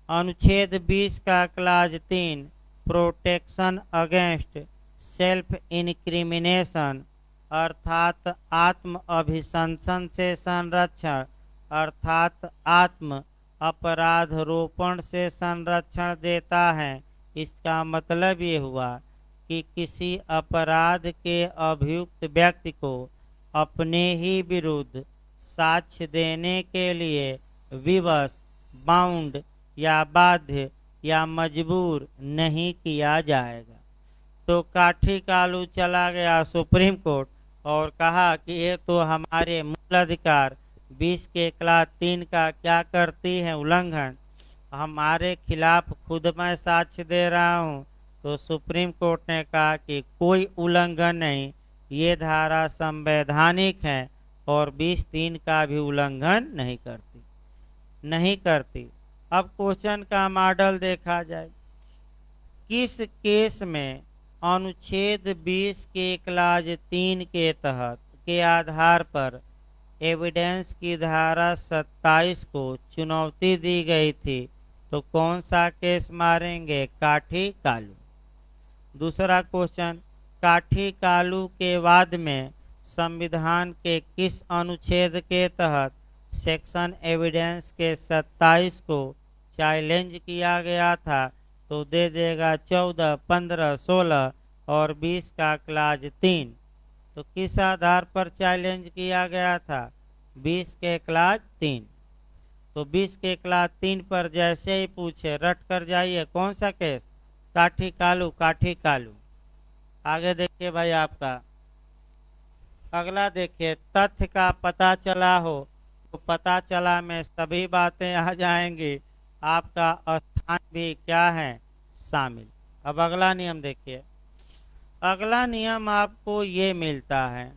अनुच्छेद 20 का clause 3 protection against self incrimination, अर्थात आत्म अभिशंसन से संरक्षण, अर्थात आत्म अपराधरोपण से संरक्षण देता है। इसका मतलब ये हुआ कि किसी अपराध के अभियुक्त व्यक्ति को अपने ही विरुद्ध साक्ष्य देने के लिए विवश, बाउंड या बाध्य या मजबूर नहीं किया जाएगा। तो काठी कालू चला गया सुप्रीम कोर्ट और कहा कि ये तो हमारे मूल अधिकार 20 के क्लास 3 का क्या करती है? उल्लंघन। हमारे खिलाफ खुद मैं साक्ष्य दे रहा हूँ। तो सुप्रीम कोर्ट ने कहा कि कोई उल्लंघन नहीं, ये धारा संवैधानिक है और 20(3) का भी उल्लंघन नहीं करती। अब क्वेश्चन का मॉडल देखा जाए। किस केस में अनुच्छेद 20 के क्लाज 3 के तहत के आधार पर एविडेंस की धारा 27 को चुनौती दी गई थी? तो कौन सा केस मारेंगे? काठी कालू। दूसरा क्वेश्चन, काठी कालू के वाद में संविधान के किस अनुच्छेद के तहत सेक्शन एविडेंस के 27 को चैलेंज किया गया था तो दे देगा 14, 15, 16 और 20 का क्लाज 3। तो किस आधार पर चैलेंज किया गया था? 20 के क्लाज 3। तो 20 के क्लास 3 पर जैसे ही पूछे रट कर जाइए कौन सा केस? काठी कालू, काठी कालू। आगे देखिए भाई आपका अगला देखिए, तथ्य का पता चला हो तो पता चला में सभी बातें आ जाएंगी, आपका स्थान भी क्या है? शामिल। अब अगला नियम देखिए, अगला नियम आपको ये मिलता है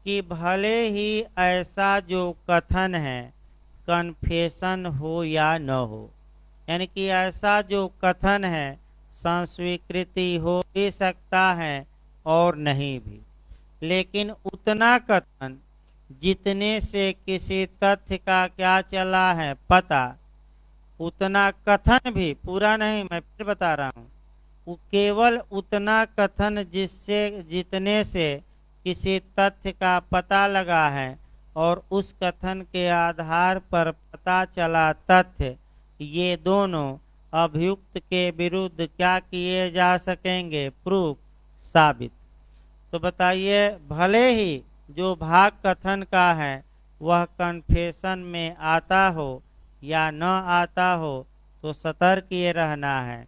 कि भले ही ऐसा जो कथन है कन्फेशन हो या न हो, यानी कि ऐसा जो कथन है संस्वीकृति हो भी सकता है और नहीं भी, लेकिन उतना कथन जितने से किसी तथ्य का क्या चला है पता, उतना कथन भी पूरा नहीं, मैं फिर बता रहा हूँ, वो केवल उतना कथन जिससे जितने से किसी तथ्य का पता लगा है और उस कथन के आधार पर पता चला तथ्य, ये दोनों अभियुक्त के विरुद्ध क्या किए जा सकेंगे? प्रूफ, साबित। तो बताइए, भले ही जो भाग कथन का है वह कन्फेशन में आता हो या न आता हो, तो सतर्क ये रहना है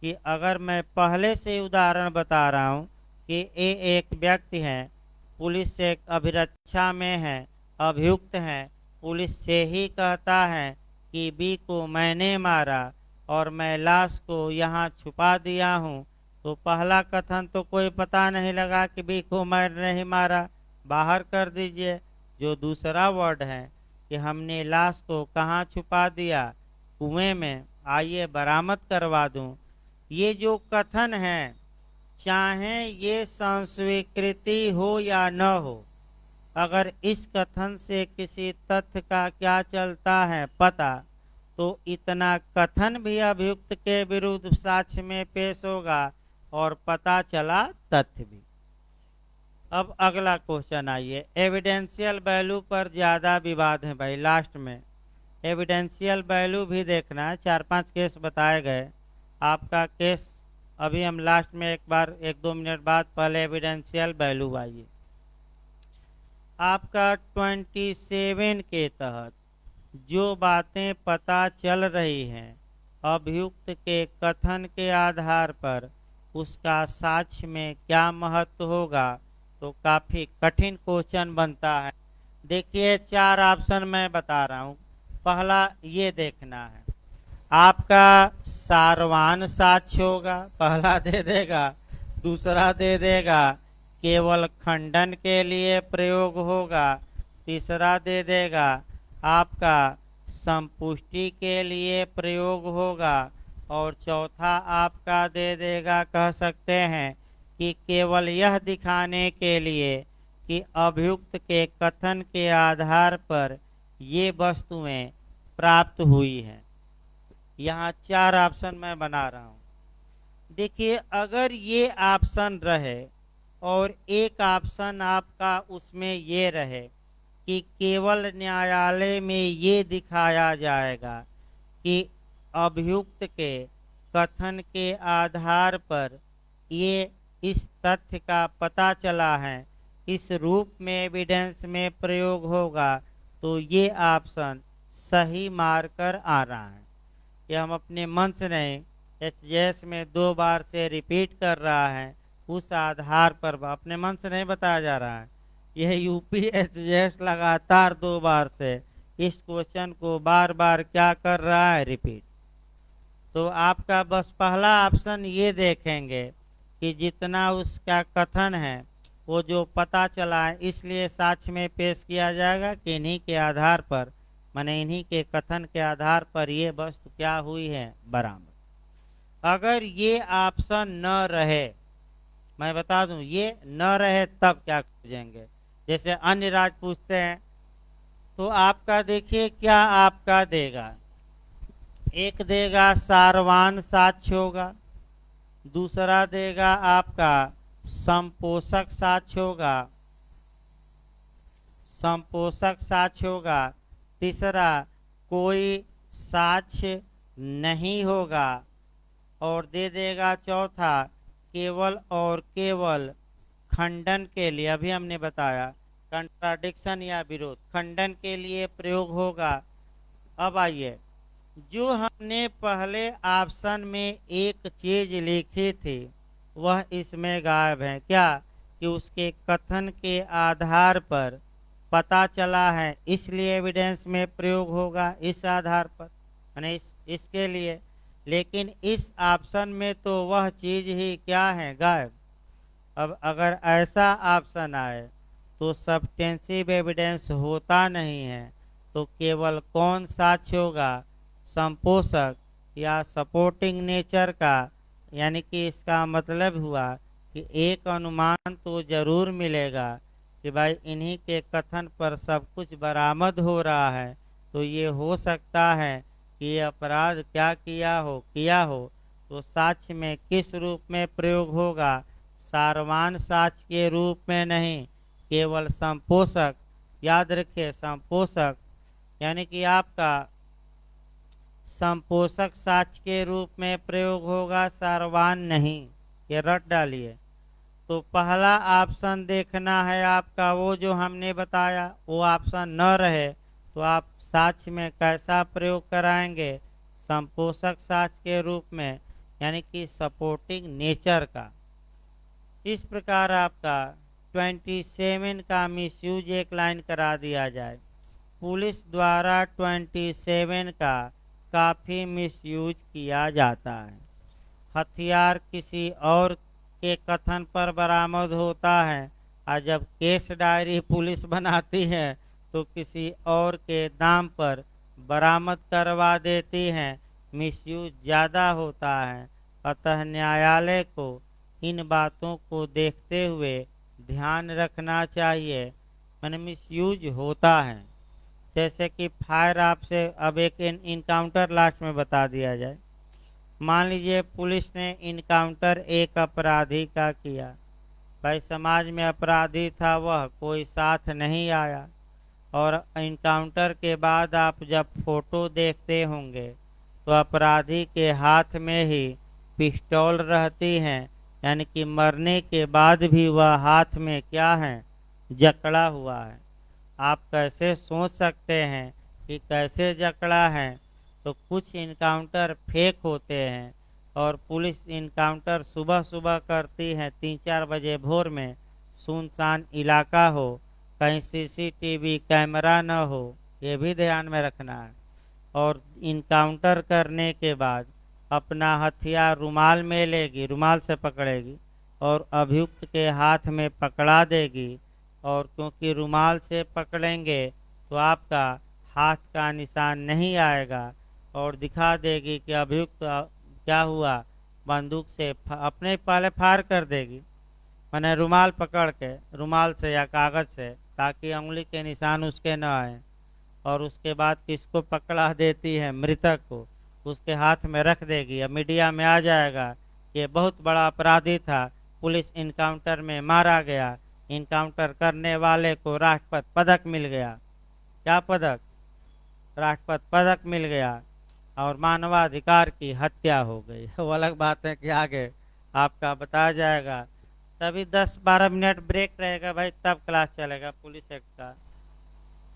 कि अगर मैं पहले से उदाहरण बता रहा हूँ कि ए एक व्यक्ति है, पुलिस से अभिरक्षा में है, अभियुक्त है, पुलिस से ही कहता है कि बी को मैंने मारा और मैं लाश को यहाँ छुपा दिया हूँ, तो पहला कथन तो कोई पता नहीं लगा कि बी को मैंने नहीं मारा, बाहर कर दीजिए। जो दूसरा वर्ड है कि हमने लाश को कहाँ छुपा दिया? कुएं में, आइए बरामद करवा दूं। ये जो कथन है, चाहे ये संस्वीकृति हो या न हो, अगर इस कथन से किसी तथ्य का क्या चलता है पता, तो इतना कथन भी अभियुक्त के विरुद्ध साक्ष्य में पेश होगा और पता चला तथ्य भी। अब अगला क्वेश्चन आइए, एविडेंशियल वैल्यू पर ज्यादा विवाद है भाई। लास्ट में एविडेंशियल वैल्यू भी देखना है, 4-5 केस बताए गए। आपका केस अभी हम लास्ट में एक बार 1-2 मिनट बाद, पहले एविडेंशियल वैल्यू आइए। आपका 27 के तहत जो बातें पता चल रही हैं अभियुक्त के कथन के आधार पर, उसका साक्ष्य में क्या महत्व होगा? तो काफी कठिन क्वेश्चन बनता है। देखिए 4 ऑप्शन मैं बता रहा हूँ। पहला ये देखना है, आपका सारवान साक्ष्य होगा, पहला दे देगा। दूसरा दे देगा केवल खंडन के लिए प्रयोग होगा। तीसरा दे देगा आपका संपुष्टि के लिए प्रयोग होगा। और चौथा आपका दे देगा, कह सकते हैं कि केवल यह दिखाने के लिए कि अभियुक्त के कथन के आधार पर ये वस्तुएं प्राप्त हुई हैं। यहाँ 4 ऑप्शन मैं बना रहा हूँ। देखिए, अगर ये ऑप्शन रहे और एक ऑप्शन आपका उसमें ये रहे कि केवल न्यायालय में ये दिखाया जाएगा कि अभियुक्त के कथन के आधार पर ये इस तथ्य का पता चला है, इस रूप में एविडेंस में प्रयोग होगा, तो ये ऑप्शन सही मारकर आ रहा है। ये हम अपने मन से नहीं, एचजेएस में 2 बार से रिपीट कर रहा है, उस आधार पर अपने मन से नहीं बताया जा रहा है। यह यूपी एचजेएस लगातार 2 बार से इस क्वेश्चन को बार बार क्या कर रहा है? रिपीट। तो आपका बस पहला ऑप्शन ये देखेंगे कि जितना उसका कथन है वो जो पता चला है, इसलिए साक्ष्य में पेश किया जाएगा कि इन्हीं के आधार पर, माने इन्हीं के कथन के आधार पर ये वस्तु क्या हुई है? बरामद। अगर ये ऑप्शन न रहे, मैं बता दूं, ये न रहे तब क्या खोजेंगे? जैसे अन्य राज्य पूछते हैं तो आपका देखिए क्या आपका देगा। एक देगा सारवान साक्ष्य होगा, दूसरा देगा आपका संपोषक साक्ष्य होगा, संपोषक साक्ष्य होगा, तीसरा कोई साक्ष्य नहीं होगा। और दे देगा चौथा, केवल और केवल खंडन के लिए, अभी हमने बताया कंट्राडिक्शन या विरोध, खंडन के लिए प्रयोग होगा। अब आइए, जो हमने पहले ऑप्शन में एक चीज लिखी थी वह इसमें गायब है। क्या? कि उसके कथन के आधार पर पता चला है, इसलिए एविडेंस में प्रयोग होगा इस आधार पर, यानी इसके लिए। लेकिन इस ऑप्शन में तो वह चीज ही क्या है? गायब। अब अगर ऐसा ऑप्शन आए तो सब्सटेंसिव एविडेंस होता नहीं है, तो केवल कौन साक्ष्य होगा? संपोषक या सपोर्टिंग नेचर का। यानी कि इसका मतलब हुआ कि एक अनुमान तो जरूर मिलेगा कि भाई इन्हीं के कथन पर सब कुछ बरामद हो रहा है, तो ये हो सकता है कि ये अपराध क्या किया हो। तो साक्ष्य में किस रूप में प्रयोग होगा? सारवान साक्ष्य के रूप में नहीं, केवल संपोषक। याद रखिए, संपोषक यानी कि आपका संपोषक साक्ष्य के रूप में प्रयोग होगा, सारवान नहीं। ये रट डालिए। तो पहला ऑप्शन देखना है आपका, वो जो हमने बताया वो ऑप्शन न रहे तो आप साक्ष्य में कैसा प्रयोग कराएंगे? संपोषक साक्ष्य के रूप में, यानी कि सपोर्टिंग नेचर का। इस प्रकार आपका 27 का मिसयूज एक लाइन करा दिया जाए। पुलिस द्वारा 27 का काफ़ी मिसयूज किया जाता है। हथियार किसी और के कथन पर बरामद होता है, और जब केस डायरी पुलिस बनाती है तो किसी और के दाम पर बरामद करवा देती है। मिसयूज ज़्यादा होता है। अतः न्यायालय को इन बातों को देखते हुए ध्यान रखना चाहिए। मैंने मिसयूज होता है, जैसे कि फायर आपसे, अब एक इनकाउंटर लास्ट में बता दिया जाए। मान लीजिए पुलिस ने इनकाउंटर एक अपराधी का किया। भाई समाज में अपराधी था, वह कोई साथ नहीं आया, और इनकाउंटर के बाद आप जब फोटो देखते होंगे तो अपराधी के हाथ में ही पिस्टल रहती हैं, यानी कि मरने के बाद भी वह हाथ में क्या है? जकड़ा हुआ है। आप कैसे सोच सकते हैं कि कैसे जकड़ा है? तो कुछ इनकाउंटर फेक होते हैं, और पुलिस इनकाउंटर सुबह सुबह करती है, 3-4 बजे भोर में, सुनसान इलाका हो, कहीं सीसीटीवी कैमरा न हो, ये भी ध्यान में रखना है। और इनकाउंटर करने के बाद अपना हथियार रुमाल में लेगी, रुमाल से पकड़ेगी और अभियुक्त के हाथ में पकड़ा देगी। और क्योंकि रुमाल से पकड़ेंगे तो आपका हाथ का निशान नहीं आएगा, और दिखा देगी कि अभियुक्त क्या हुआ, बंदूक से अपने पहले फायर कर देगी, मैंने रुमाल पकड़ के, रुमाल से या कागज से, ताकि उंगली के निशान उसके न आए। और उसके बाद किसको पकड़ा देती है? मृतक को। उसके हाथ में रख देगी, अब मीडिया में आ जाएगा ये बहुत बड़ा अपराधी था, पुलिस इनकाउंटर में मारा गया, इनकाउंटर करने वाले को राष्ट्रपति पदक मिल गया। क्या पदक? राष्ट्रपति पदक मिल गया, और मानवाधिकार की हत्या हो गई। वो अलग बात है कि आगे आपका बताया जाएगा। तभी 10-12 मिनट ब्रेक रहेगा भाई, तब क्लास चलेगा पुलिस एक्ट का।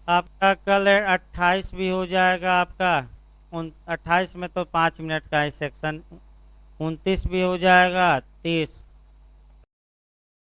आपका कल 28 भी हो जाएगा आपका, 28 में तो 5 मिनट का ही सेक्शन, 29 भी हो जाएगा, 30